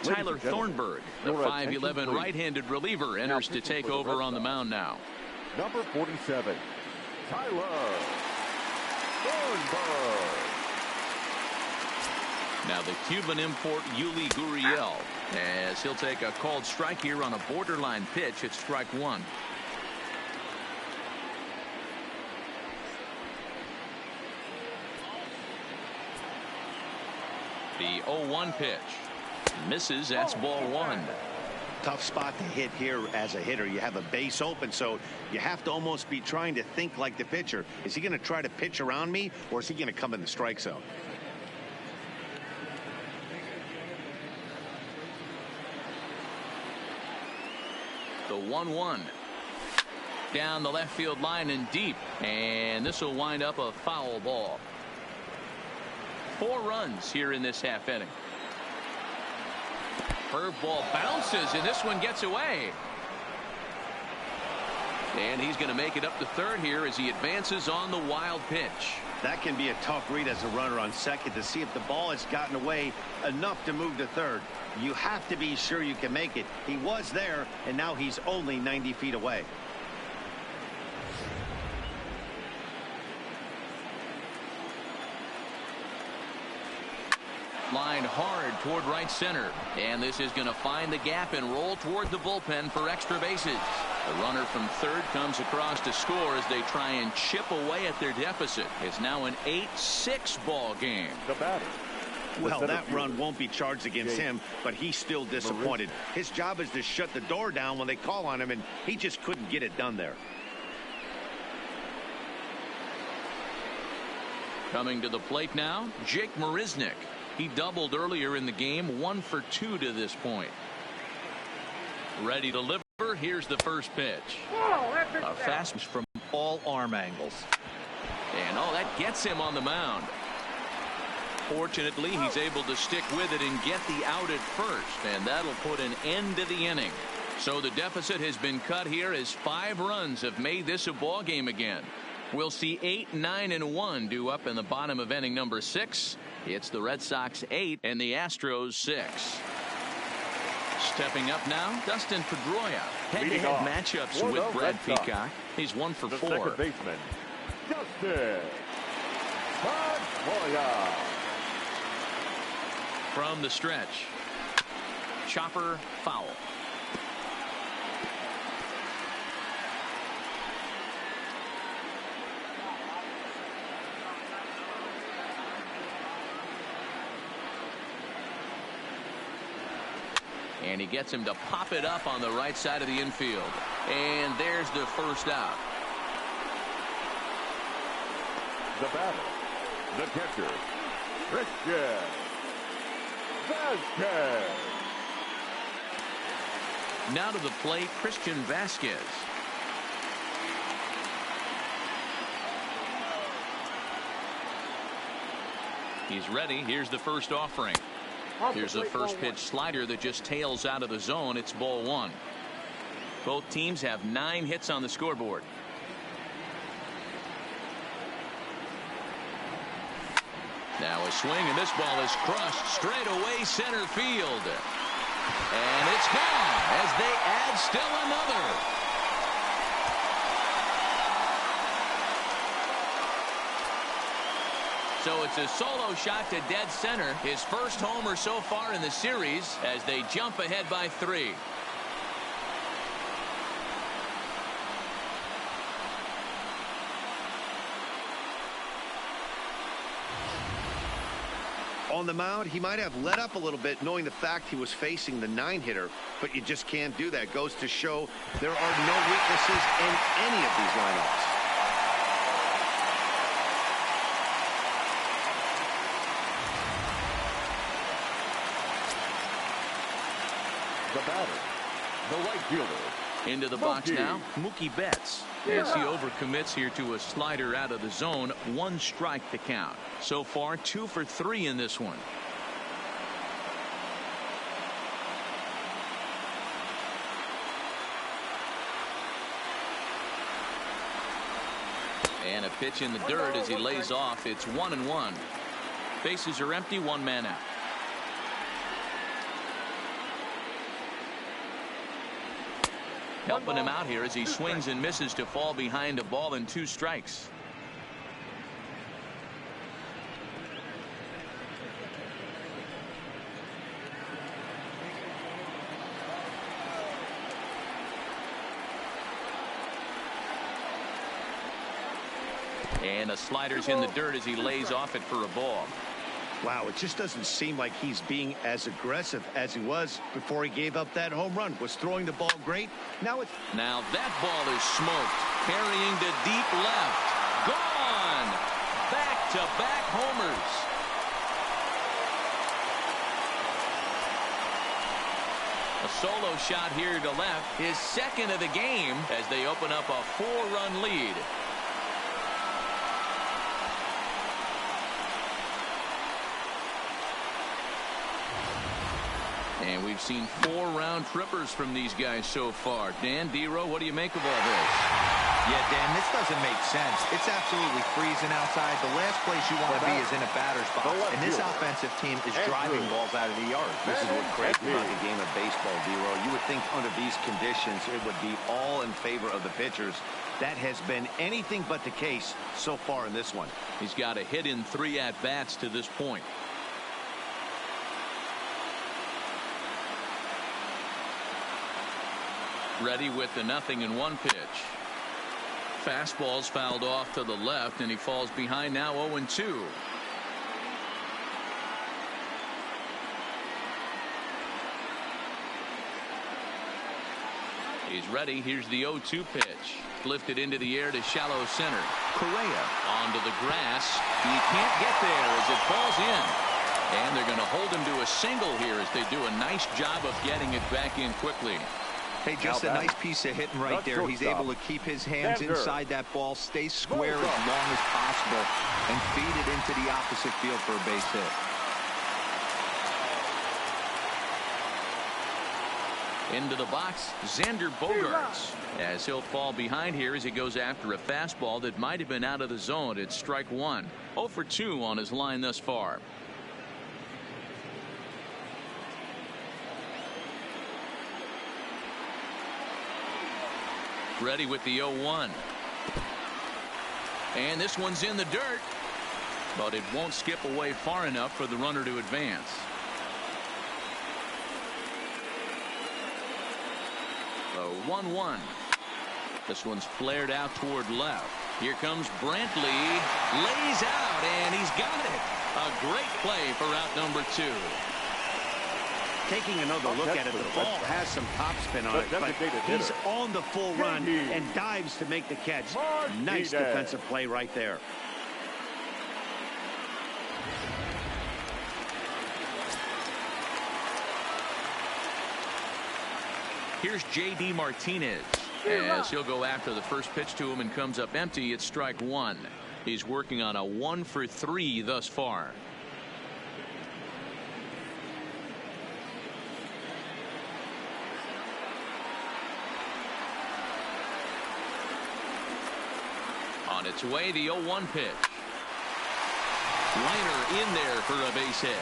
S1: Tyler Thornburg, the 5'11" right-handed reliever, enters to take over on the mound now.
S3: Number 47, Tyler Thornburg.
S1: Now the Cuban import Yuli Gurriel, as he'll take a called strike here on a borderline pitch at strike 1. The 0-1 pitch. Misses. That's ball 1.
S2: Tough spot to hit here as a hitter. You have a base open, so you have to almost be trying to think like the pitcher. Is he going to try to pitch around me, or is he going to come in the strike zone?
S1: The 1-1. Down the left field line and deep, and this will wind up a foul ball. 4 runs here in this half inning. Curveball bounces, and this one gets away. And he's going to make it up to third here as he advances on the wild pitch.
S2: That can be a tough read as a runner on second to see if the ball has gotten away enough to move to third. You have to be sure you can make it. He was there, and now he's only 90 feet away.
S1: Line hard toward right center, and this is going to find the gap and roll toward the bullpen for extra bases. The runner from third comes across to score as they try and chip away at their deficit. It's now an 8-6 ball game.
S3: The batter.
S2: Well, that run won't be charged against him, but he's still disappointed. His job is to shut the door down when they call on him, and he just couldn't get it done there.
S1: Coming to the plate now, Jake Marisnick. He doubled earlier in the game, 1 for 2 to this point. Ready to deliver. Here's the first pitch. A fast
S4: From all arm angles.
S1: And that gets him on the mound. Fortunately, he's able to stick with it and get the out at first, and that'll put an end to the inning. So the deficit has been cut here as 5 runs have made this a ball game again. We'll see 8, 9, and 1 due up in the bottom of inning number 6. It's the Red Sox 8 and the Astros 6. Stepping up now, Dustin Pedroia. Head-to-head matchups with Brad Peacock. He's 1 for 4.
S3: Second baseman, Dustin Pedroia.
S1: From the stretch, chopper foul. And he gets him to pop it up on the right side of the infield. And there's the first out.
S3: The batter, the catcher, Christian Vasquez.
S1: Now to the plate, Christian Vasquez. He's ready. Here's the first offering. Here's the first pitch slider that just tails out of the zone. It's ball 1. Both teams have 9 hits on the scoreboard. Now a swing, and this ball is crushed straight away center field. And it's gone as they add still another. So it's a solo shot to dead center. His first homer so far in the series as they jump ahead by 3.
S2: On the mound, he might have let up a little bit knowing the fact he was facing the 9-hitter, but you just can't do that. Goes to show there are no weaknesses in any of these lineups.
S3: The batter, the right fielder.
S1: Into the box now, Mookie Betts. As he overcommits here to a slider out of the zone. 1 strike to count. So far 2 for 3 in this one. And a pitch in the dirt as he lays off. It's 1-1. Bases are empty, 1 man out. Helping him out here as he swings and misses to fall behind a ball and 2 strikes. And the slider's in the dirt as he lays off it for a ball.
S2: Wow, it just doesn't seem like he's being as aggressive as he was before he gave up that home run. Was throwing the ball great. Now
S1: that ball is smoked. Carrying to deep left. Gone. Back-to-back homers. A solo shot here to left. His second of the game as they open up a 4-run lead. And we've seen 4 round trippers from these guys so far. Dan, D-Row, what do you make of all this?
S4: Yeah, Dan, this doesn't make sense. It's absolutely freezing outside. The last place you want to be is in a batter's box. And this offensive team is driving balls out of the yard.
S2: This is what crazy about the game of baseball, D-Row. You would think under these conditions it would be all in favor of the pitchers. That has been anything but the case so far in this one.
S1: He's got a hit in 3 at-bats to this point. Ready with the 0-1 pitch. Fastball's fouled off to the left, and he falls behind now 0-2. He's ready. Here's the 0-2 pitch. Lifted into the air to shallow center. Correa onto the grass. He can't get there as it falls in. And they're going to hold him to a single here as they do a nice job of getting it back in quickly.
S4: Hey, just a nice piece of hitting right there. He's able to keep his hands inside that ball, stay square as long as possible, and feed it into the opposite field for a base hit.
S1: Into the box, Xander Bogaerts, as he'll fall behind here as he goes after a fastball that might have been out of the zone. It's strike one. 0 for 2 on his line thus far. Ready with the 0-1. And this one's in the dirt, but it won't skip away far enough for the runner to advance. The 1-1. This one's flared out toward left. Here comes Brantley, lays out, and he's got it. A great play for out number 2.
S2: Taking another look at it, the ball has some topspin on it, but he's on the full run and dives to make the catch. Nice defensive play right there.
S1: Here's J.D. Martinez as he'll go after the first pitch to him and comes up empty. It's strike one. He's working on a 1 for 3 thus far. On its way, the 0-1 pitch. Liner in there for a base hit.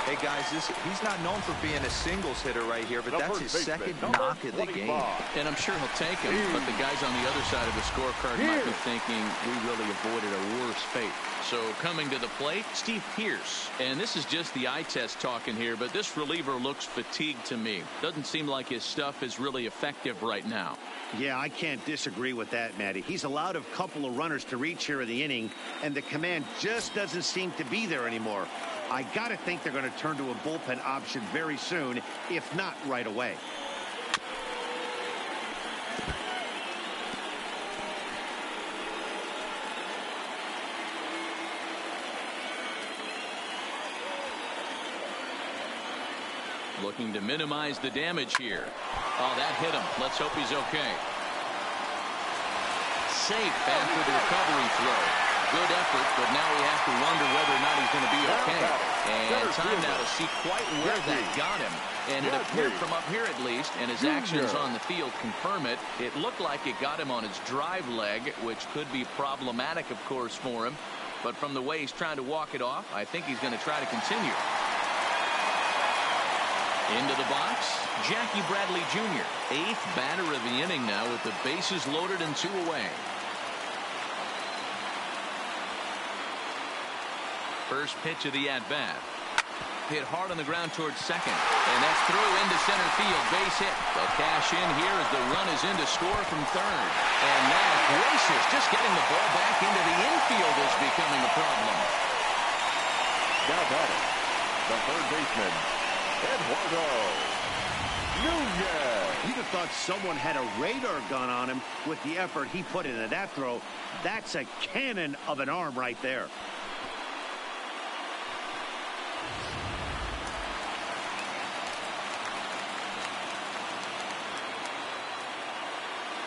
S4: Hey guys, he's not known for being a singles hitter right here, but that's his second knock of the game.
S1: And I'm sure he'll take him, but the guys on the other side of the scorecard might be thinking we really avoided a worse fate. So coming to the plate, Steve Pearce. And this is just the eye test talking here, but this reliever looks fatigued to me. Doesn't seem like his stuff is really effective right now.
S2: Yeah, I can't disagree with that, Matty. He's allowed a couple of runners to reach here in the inning, and the command just doesn't seem to be there anymore. I got to think they're going to turn to a bullpen option very soon, if not right away.
S1: Looking to minimize the damage here. Oh, that hit him. Let's hope he's okay. Safe after the recovery throw. Good effort, but now we have to wonder whether or not he's going to be okay. And time now to see quite where that got him. And it appeared from up here at least, and his actions on the field confirm it. It looked like it got him on his drive leg, which could be problematic, of course, for him. But from the way he's trying to walk it off, I think he's going to try to continue. Into the box, Jackie Bradley Jr., 8th batter of the inning now with the bases loaded and 2 away. First pitch of the at-bat. Hit hard on the ground towards second. And that's through into center field. Base hit. They'll cash in here as the run is in to score from third. And now Gracious just getting the ball back into the infield is becoming a problem.
S3: Now batting, the third baseman, Eduardo Nunez.
S2: You'd have thought someone had a radar gun on him with the effort he put into that throw. That's a cannon of an arm right there.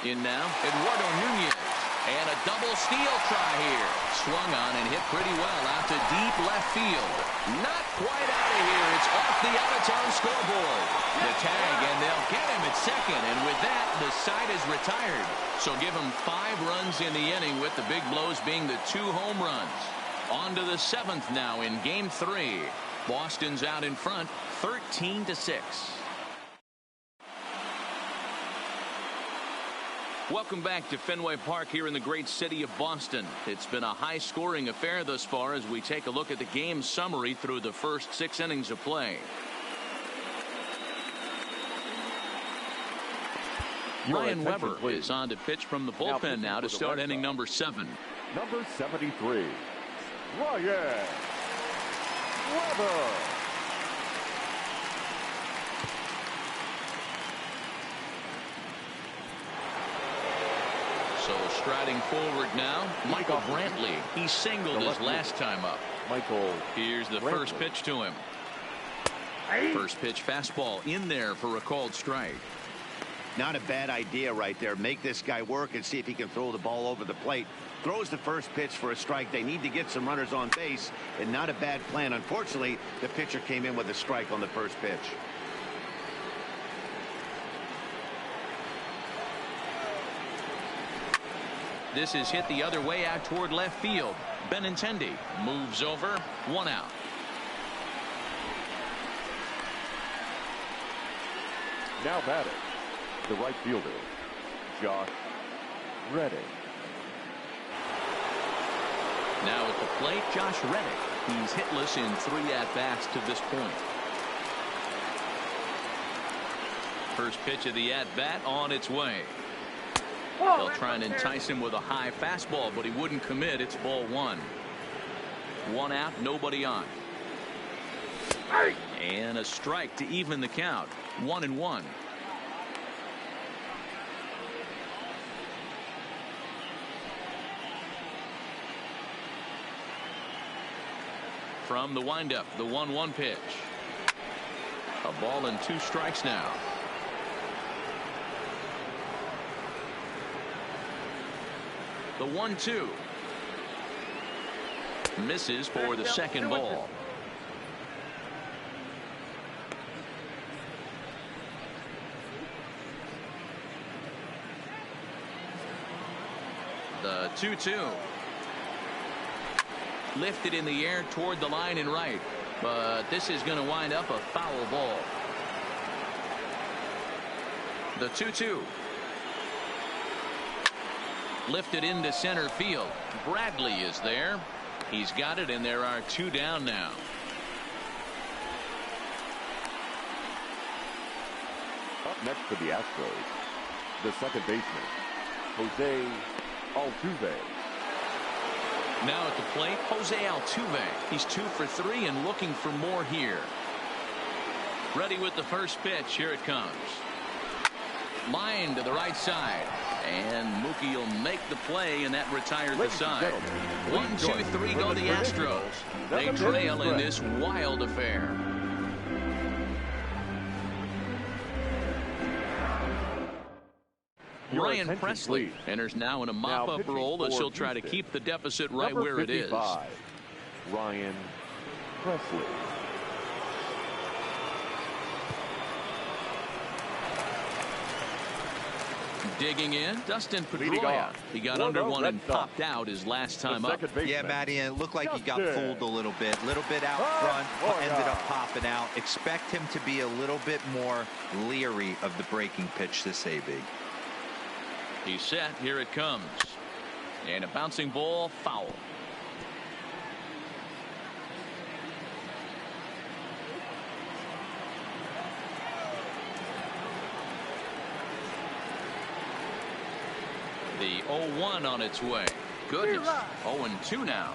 S1: In now, Eduardo Nunez. And a double steal try here. Swung on and hit pretty well out to deep left field. Not quite out of here. It's off the out-of-town scoreboard. The tag, and they'll get him at second. And with that, the side is retired. So give him 5 runs in the inning, with the big blows being the 2 home runs. On to the 7th now in Game 3. Boston's out in front, 13-6. Welcome back to Fenway Park here in the great city of Boston. It's been a high-scoring affair thus far as we take a look at the game summary through the first 6 innings of play. Ryan Weber is on to pitch from the bullpen now to start inning number 7.
S3: Number 73, Ryan Weber.
S1: So striding forward now, Michael Brantley. He singled his last time up.
S3: Michael.
S1: Here's the first pitch to him. First pitch fastball in there for a called strike.
S2: Not a bad idea right there. Make this guy work and see if he can throw the ball over the plate. Throws the first pitch for a strike. They need to get some runners on base, and not a bad plan. Unfortunately, the pitcher came in with a strike on the first pitch.
S1: This is hit the other way out toward left field. Benintendi moves over. 1 out.
S3: Now batting, the right fielder, Josh Reddick.
S1: Now at the plate, Josh Reddick. He's hitless in 3 at-bats to this point. First pitch of the at-bat on its way. They'll try and entice him with a high fastball, but he wouldn't commit. It's ball 1. 1 out, nobody on. And a strike to even the count. 1-1. From the windup, the 1-1 pitch. A ball and 2 strikes now. The 1-2. Misses for the second ball. The 2-2. Lifted in the air toward the line and right, but this is going to wind up a foul ball. The 2-2. Lifted into center field. Bradley is there. He's got it, and there are 2 down now.
S3: Up next for the Astros, the second baseman, Jose Altuve.
S1: Now at the plate, Jose Altuve. He's 2 for 3 and looking for more here. Ready with the first pitch. Here it comes. Line to the right side. And Mookie will make the play, and that retired the side. 1, 2, 3 go the Astros. They trail in this wild affair. Ryan Presley enters now in a mop-up role as he'll try to keep the deficit right where it is.
S3: Ryan Presley.
S1: Digging in, Dustin Pedroia. He got under one and popped out his last time up.
S4: Yeah, Matty, and it looked like he got fooled a little bit. Out front, ended up popping out. Expect him to be a little bit more leery of the breaking pitch this AB.
S1: He's set. Here it comes. And a bouncing ball, foul. The 0-1 on its way. Goodness. 0-2 now.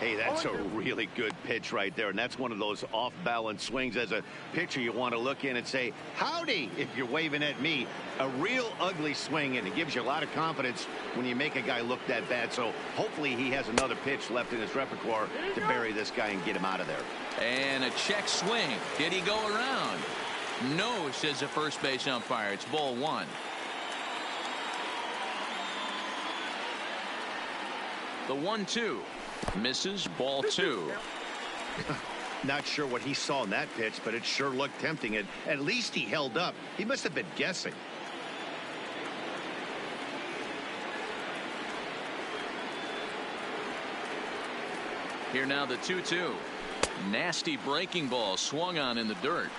S2: Hey, that's a really good pitch right there, and that's one of those off-balance swings. As a pitcher, you want to look in and say, howdy, if you're waving at me. A real ugly swing, and it gives you a lot of confidence when you make a guy look that bad. So hopefully he has another pitch left in his repertoire to bury this guy and get him out of there.
S1: And a check swing. Did he go around? No, says the first base umpire. It's ball 1. The 1-2. Misses, ball 2.
S2: Not sure what he saw in that pitch, but it sure looked tempting. And at least he held up. He must have been guessing.
S1: Here now the 2-2. Nasty breaking ball swung on in the dirt.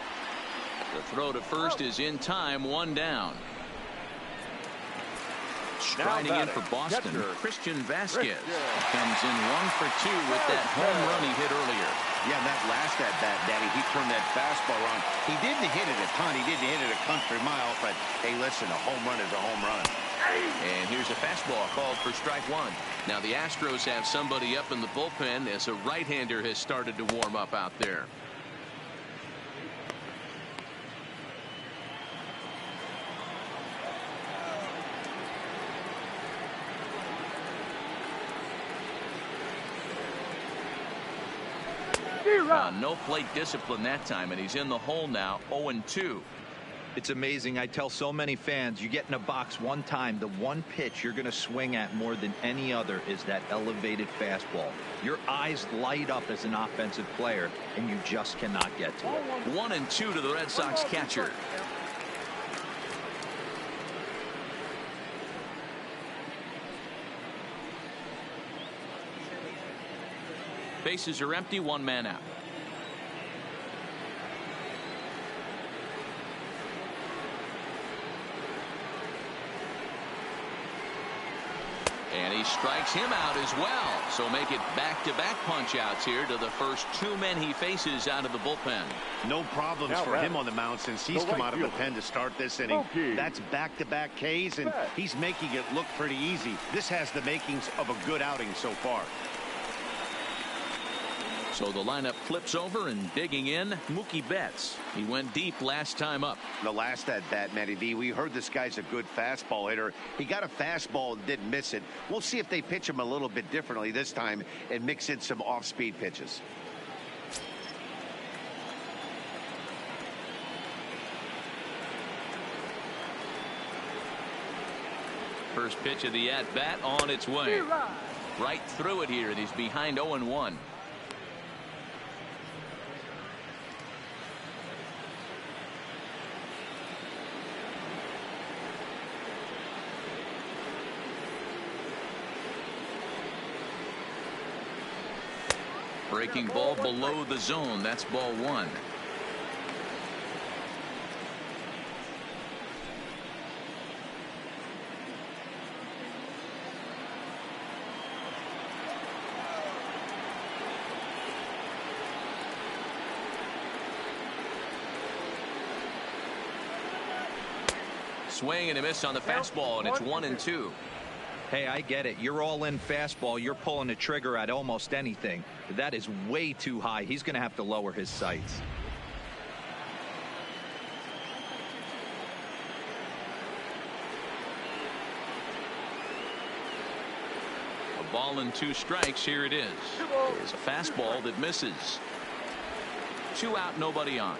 S1: The throw to first is in time. 1 down. Striding in for Boston, Christian Vasquez comes in 1 for 2 with that home run he hit earlier.
S2: Yeah, that last at bat, Daddy, he turned that fastball around. He didn't hit it a ton. He didn't hit it a country mile, but hey, listen, a home run is a home run.
S1: And here's a fastball called for strike 1. Now the Astros have somebody up in the bullpen as a right-hander has started to warm up out there. No plate discipline that time, and he's in the hole now, 0-2.
S4: It's amazing. I tell so many fans, you get in a box one time, the one pitch you're going to swing at more than any other is that elevated fastball. Your eyes light up as an offensive player, and you just cannot get to it.
S1: 1-2 to the Red Sox catcher. Bases are empty, one man out. And he strikes him out as well. So make it back-to-back punch-outs here to the first two men he faces out of the bullpen.
S2: No problems for him on the mound since he's come out of the pen to start this inning. That's back-to-back Ks, and he's making it look pretty easy. This has the makings of a good outing so far.
S1: So the lineup flips over, and digging in, Mookie Betts. He went deep last time up.
S2: The last at bat, Matty V, we heard this guy's a good fastball hitter. He got a fastball and didn't miss it. We'll see if they pitch him a little bit differently this time and mix in some off-speed pitches.
S1: First pitch of the at-bat on its way. Right through it here, and he's behind 0-1. Breaking ball below the zone. That's ball one. Swing and a miss on the fastball, and it's 1-2.
S4: Hey, I get it. You're all in fastball. You're pulling the trigger at almost anything. That is way too high. He's going to have to lower his sights.
S1: A ball and two strikes. Here it is. It's a fastball that misses. 2 out, nobody on.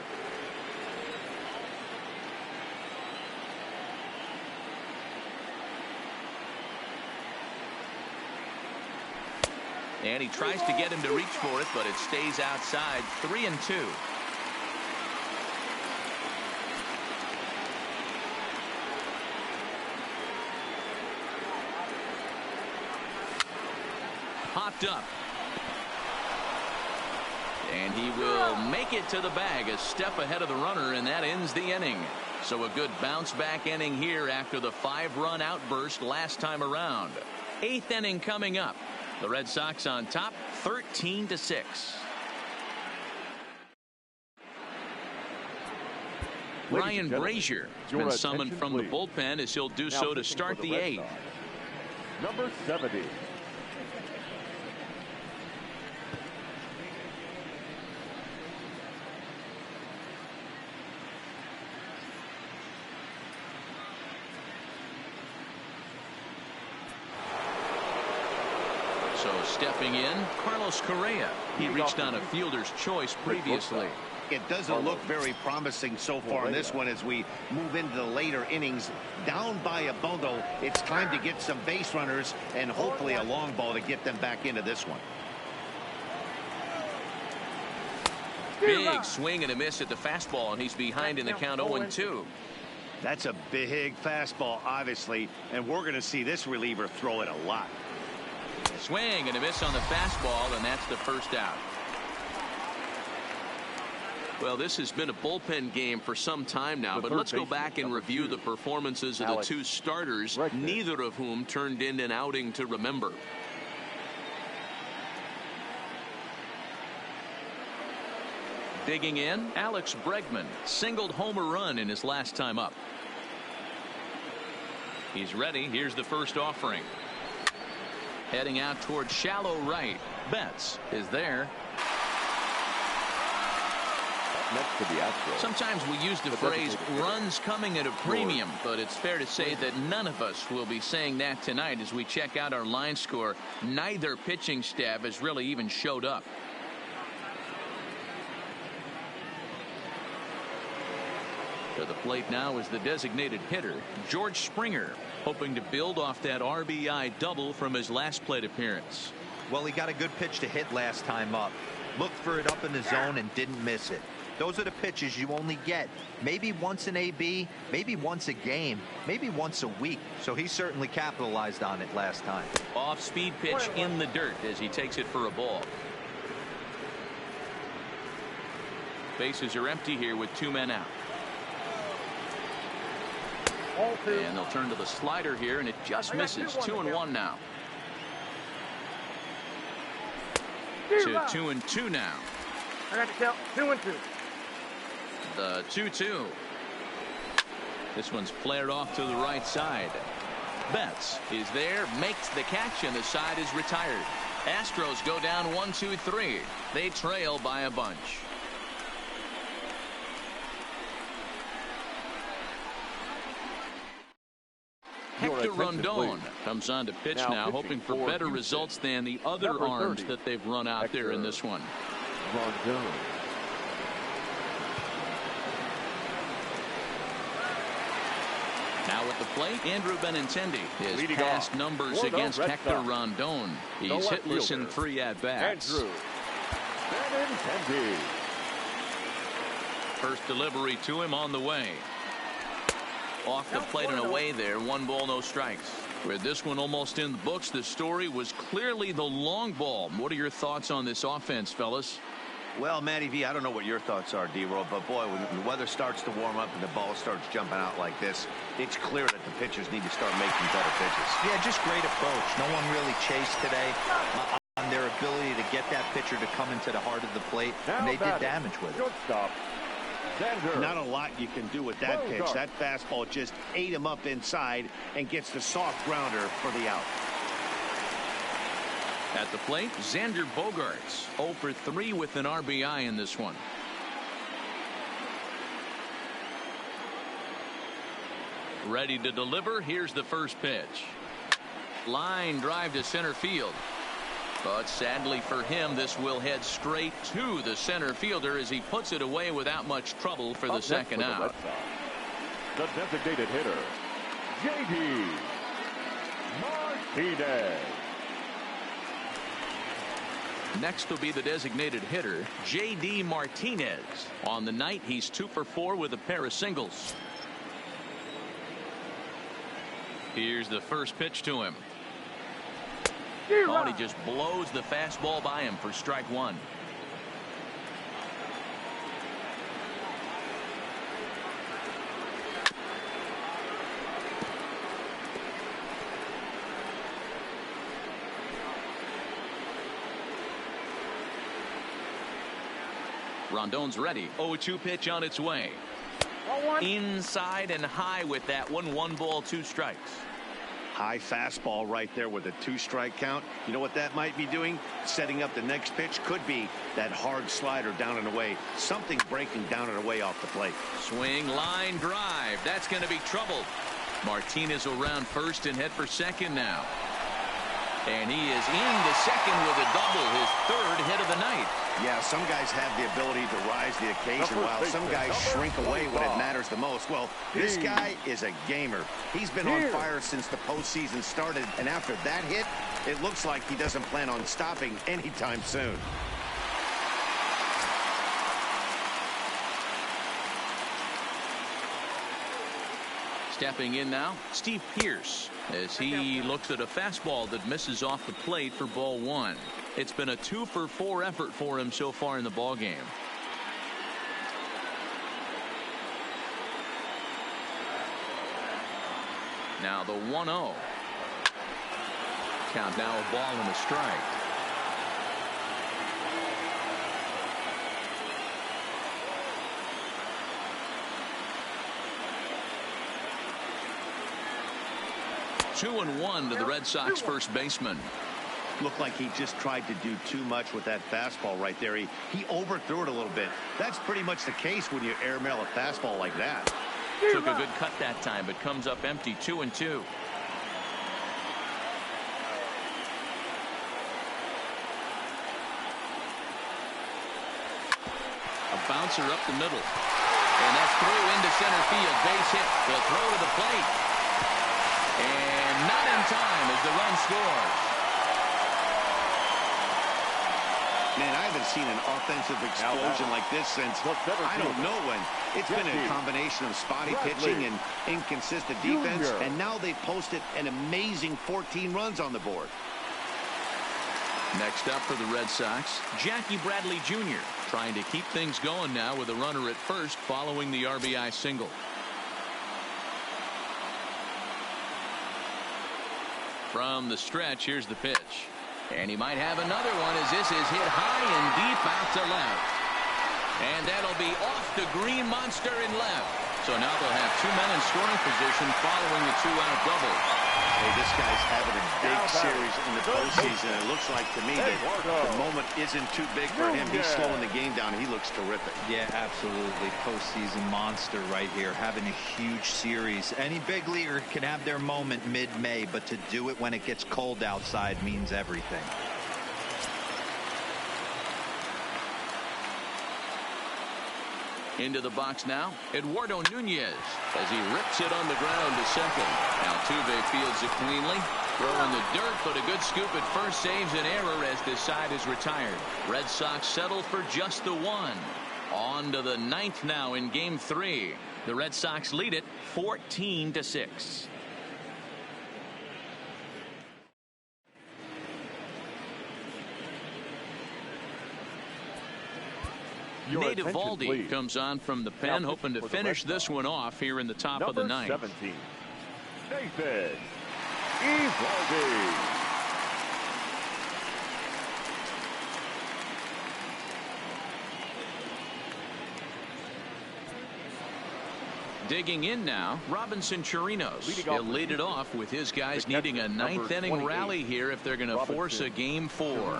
S1: And he tries to get him to reach for it, but it stays outside. 3-2. Popped up. And he will make it to the bag, a step ahead of the runner, and that ends the inning. So a good bounce-back inning here after the 5-run outburst last time around. 8th inning coming up. The Red Sox on top, 13-6. Ryan Brazier has been summoned from the bullpen, as he'll do so to start the 8th.
S3: Number 70.
S1: So stepping in, Carlos Correa. He reached on a fielder's choice previously.
S2: It doesn't look very promising so far in this one as we move into the later innings. Down by a bundle, it's time to get some base runners and hopefully a long ball to get them back into this one.
S1: Big swing and a miss at the fastball, and he's behind in the count 0-2.
S2: That's a big fastball, obviously, and we're going to see this reliever throw it a lot.
S1: Swing and a miss on the fastball, and that's the first out. Well, this has been a bullpen game for some time now, but let's go back and review the performances of the two starters, neither of whom turned in an outing to remember. Digging in, Alex Bregman singled home a run in his last time up. He's ready. Here's the first offering. Heading out towards shallow right. Betts is there.
S3: Next to the Astros.
S1: Sometimes we use the phrase runs coming at a premium, but it's fair to say that none of us will be saying that tonight as we check out our line score. Neither pitching staff has really even showed up. To the plate now is the designated hitter, George Springer, hoping to build off that RBI double from his last plate appearance.
S4: Well, he got a good pitch to hit last time up. Looked for it up in the zone and didn't miss it. Those are the pitches you only get maybe once an AB, maybe once a game, maybe once a week. So he certainly capitalized on it last time.
S1: Off-speed pitch in the dirt as he takes it for a ball. Bases are empty here with 2 men out. And they'll turn to the slider here, and it just misses. 2-1 now. To 2-2 now.
S5: I got to count 2-2.
S1: The 2-2. This one's flared off to the right side. Betts is there, makes the catch, and the side is retired. Astros go down 1-2-3. They trail by a bunch. Hector Rondon comes on to pitch now hoping for better results than the other arms that they've run out there in this one.
S3: Rondon.
S1: Now at the plate, Andrew Benintendi. His past numbers against Hector Rondon. He's hitless in 3 at-bats.
S3: Andrew Benintendi.
S1: First delivery to him on the way. Off the plate and away there. 1 ball, no strikes. With this one almost in the books, the story was clearly the long ball. What are your thoughts on this offense, fellas?
S2: Well, Matty V, I don't know what your thoughts are, D-Roll, but boy, when the weather starts to warm up and the ball starts jumping out like this, it's clear that the pitchers need to start making better pitches.
S4: Yeah, just great approach. No one really chased today on their ability to get that pitcher to come into the heart of the plate, and they did damage with it.
S3: Shortstop.
S2: Not a lot you can do with that pitch. That fastball just ate him up inside and gets the soft grounder for the out.
S1: At the plate, Xander Bogaerts 0 for 3 with an RBI in this one. Ready to deliver. Here's the first pitch. Line drive to center field. But sadly for him, this will head straight to the center fielder as he puts it away without much trouble for the second out.
S3: The designated hitter, J.D. Martinez.
S1: Next will be the designated hitter, J.D. Martinez. On the night, he's 2 for 4 with a pair of singles. Here's the first pitch to him. Oh, he just blows the fastball by him for strike 1. Rondon's ready. 0-2 pitch on its way. Inside and high with that one. 1 ball, 2 strikes.
S2: High fastball right there with a 2-strike count. You know what that might be doing? Setting up the next pitch. Could be that hard slider down and away. Something breaking down and away off the plate.
S1: Swing, line drive. That's going to be trouble. Martinez will round first and head for second now. And he is into second with a double, his 3rd hit of the night.
S2: Yeah, some guys have the ability to rise the occasion while some guys shrink away when it matters the most. Well, this guy is a gamer. He's been on fire since the postseason started, and after that hit, it looks like he doesn't plan on stopping anytime soon.
S1: Stepping in now, Steve Pearce, as he looks at a fastball that misses off the plate for ball 1. It's been a 2 for 4 effort for him so far in the ball game. Now the 1-0. Count now a ball and a strike. Two and 1 to the Red Sox first baseman.
S2: Looked like he just tried to do too much with that fastball right there. He overthrew it a little bit. That's pretty much the case when you airmail a fastball like that.
S1: Took a good cut that time, but comes up empty. 2-2. A bouncer up the middle. And that's through into center field. Base hit. They'll throw to the plate. And not in time as the run scores.
S2: Man, I haven't seen an offensive explosion like this since I don't know when. It's been a combination of spotty pitching and inconsistent defense, and now they've posted an amazing 14 runs on the board.
S1: Next up for the Red Sox, Jackie Bradley Jr. trying to keep things going now with a runner at first following the RBI single. From the stretch, here's the pitch. And he might have another one as this is hit high and deep out to left. And that'll be off the green monster in left. So now they'll have two men in scoring position following the two-out double.
S2: Hey, this guy's having a big series in the postseason. It looks like to me that the moment isn't too big for him. He's slowing the game down. He looks terrific.
S4: Yeah, absolutely. Postseason monster right here, having a huge series. Any big leaguer can have their moment mid-May, but to do it when it gets cold outside means everything.
S1: Into the box now, Eduardo Nunez as he rips it on the ground to second. Altuve fields it cleanly, throwing the dirt, but a good scoop at first saves an error as this side is retired. Red Sox settle for just the one. On to the ninth now in Game 3. The Red Sox lead it 14-6. Nate Eovaldi comes on from the pen, hoping to finish this one off here in the top of the ninth.
S3: 17, Nathan Eovaldi.
S1: Digging in now, Robinson Chirinos. He'll lead it off with his guys needing a ninth inning rally here if they're going to force a Game 4.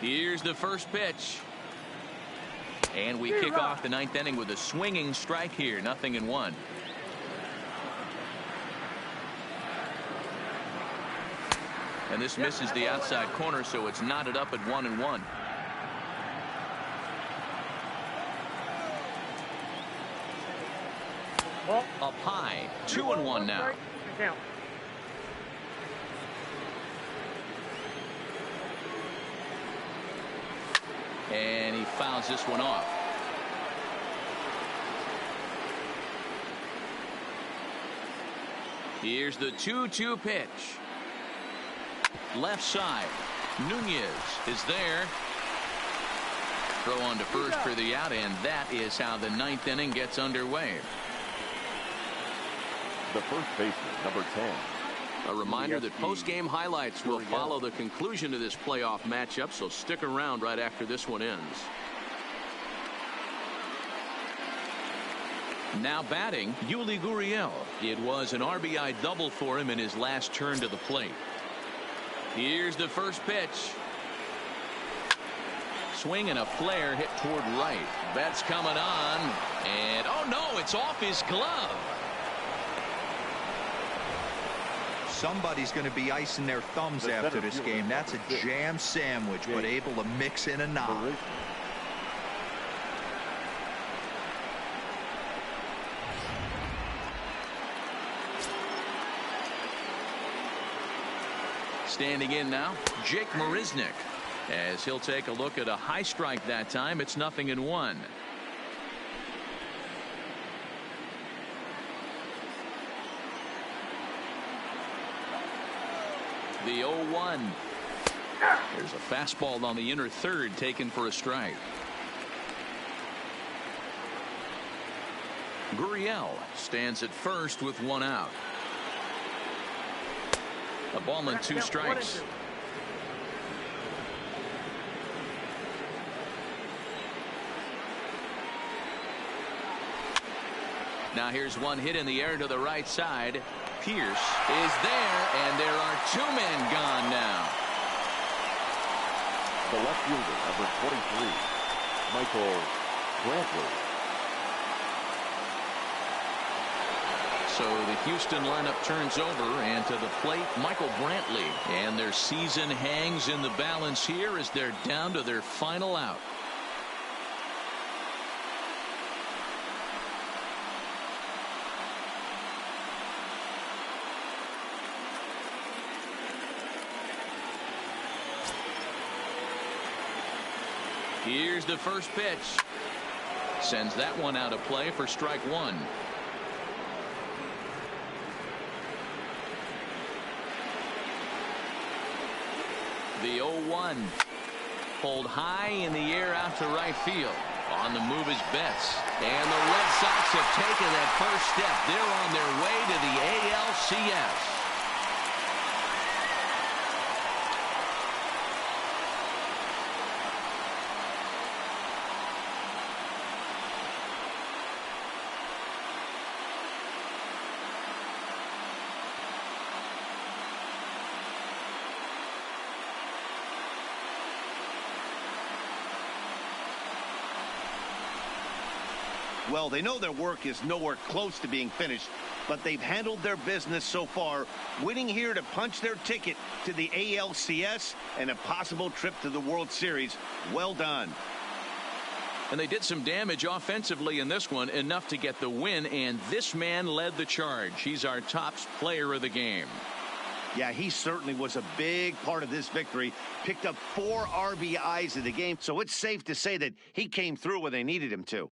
S1: Here's the first pitch. And we kick off the ninth inning with a swinging strike here. 0-1. And this misses the outside corner, so it's knotted up at 1-1. Up high. 2-1 now. And he fouls this one off. Here's the 2-2 pitch. Left side. Nunez is there. Throw on to first for the out, and that is how the ninth inning gets underway.
S3: The first baseman, number 10.
S1: A reminder that post-game highlights will follow the conclusion of this playoff matchup, so stick around right after this one ends. Now batting, Yuli Gurriel. It was an RBI double for him in his last turn to the plate. Here's the first pitch. Swing and a flare hit toward right. Betts coming on, and oh no, it's off his glove.
S4: Somebody's going to be icing their thumbs after this game. That's a jam sandwich, but able to mix in a knock.
S1: Standing in now, Jake Marisnick, as he'll take a look at a high strike that time. It's 0-1. The 0-1. There's a fastball on the inner third taken for a strike. Gurriel stands at first with one out. A ball and 2 strikes. Now here's one hit in the air to the right side. Pierce is there, and there are 2 men gone now.
S3: The left fielder, number 23, Michael Brantley.
S1: So the Houston lineup turns over, and to the plate, Michael Brantley. And their season hangs in the balance here as they're down to their final out. Here's the first pitch. Sends that one out of play for strike one. The 0-1. Pulled high in the air out to right field. On the move is Betts. And the Red Sox have taken that first step. They're on their way to the ALCS.
S2: Well, they know their work is nowhere close to being finished, but they've handled their business so far, winning here to punch their ticket to the ALCS and a possible trip to the World Series. Well done.
S1: And they did some damage offensively in this one, enough to get the win, and this man led the charge. He's our top player of the game.
S2: Yeah, he certainly was a big part of this victory. Picked up 4 RBIs in the game, so it's safe to say that he came through when they needed him to.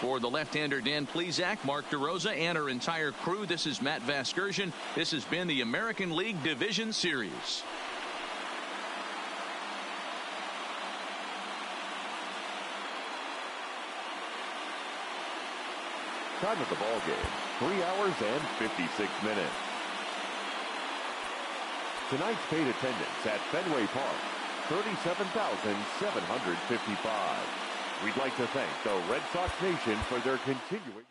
S1: For the left-hander Dan Plesac, Mark DeRosa, and our entire crew, this is Matt Vasgersian. This has been the American League Division Series.
S3: Time of the ball game, 3 hours and 56 minutes. Tonight's paid attendance at Fenway Park, 37,755. We'd like to thank the Red Sox Nation for their continuing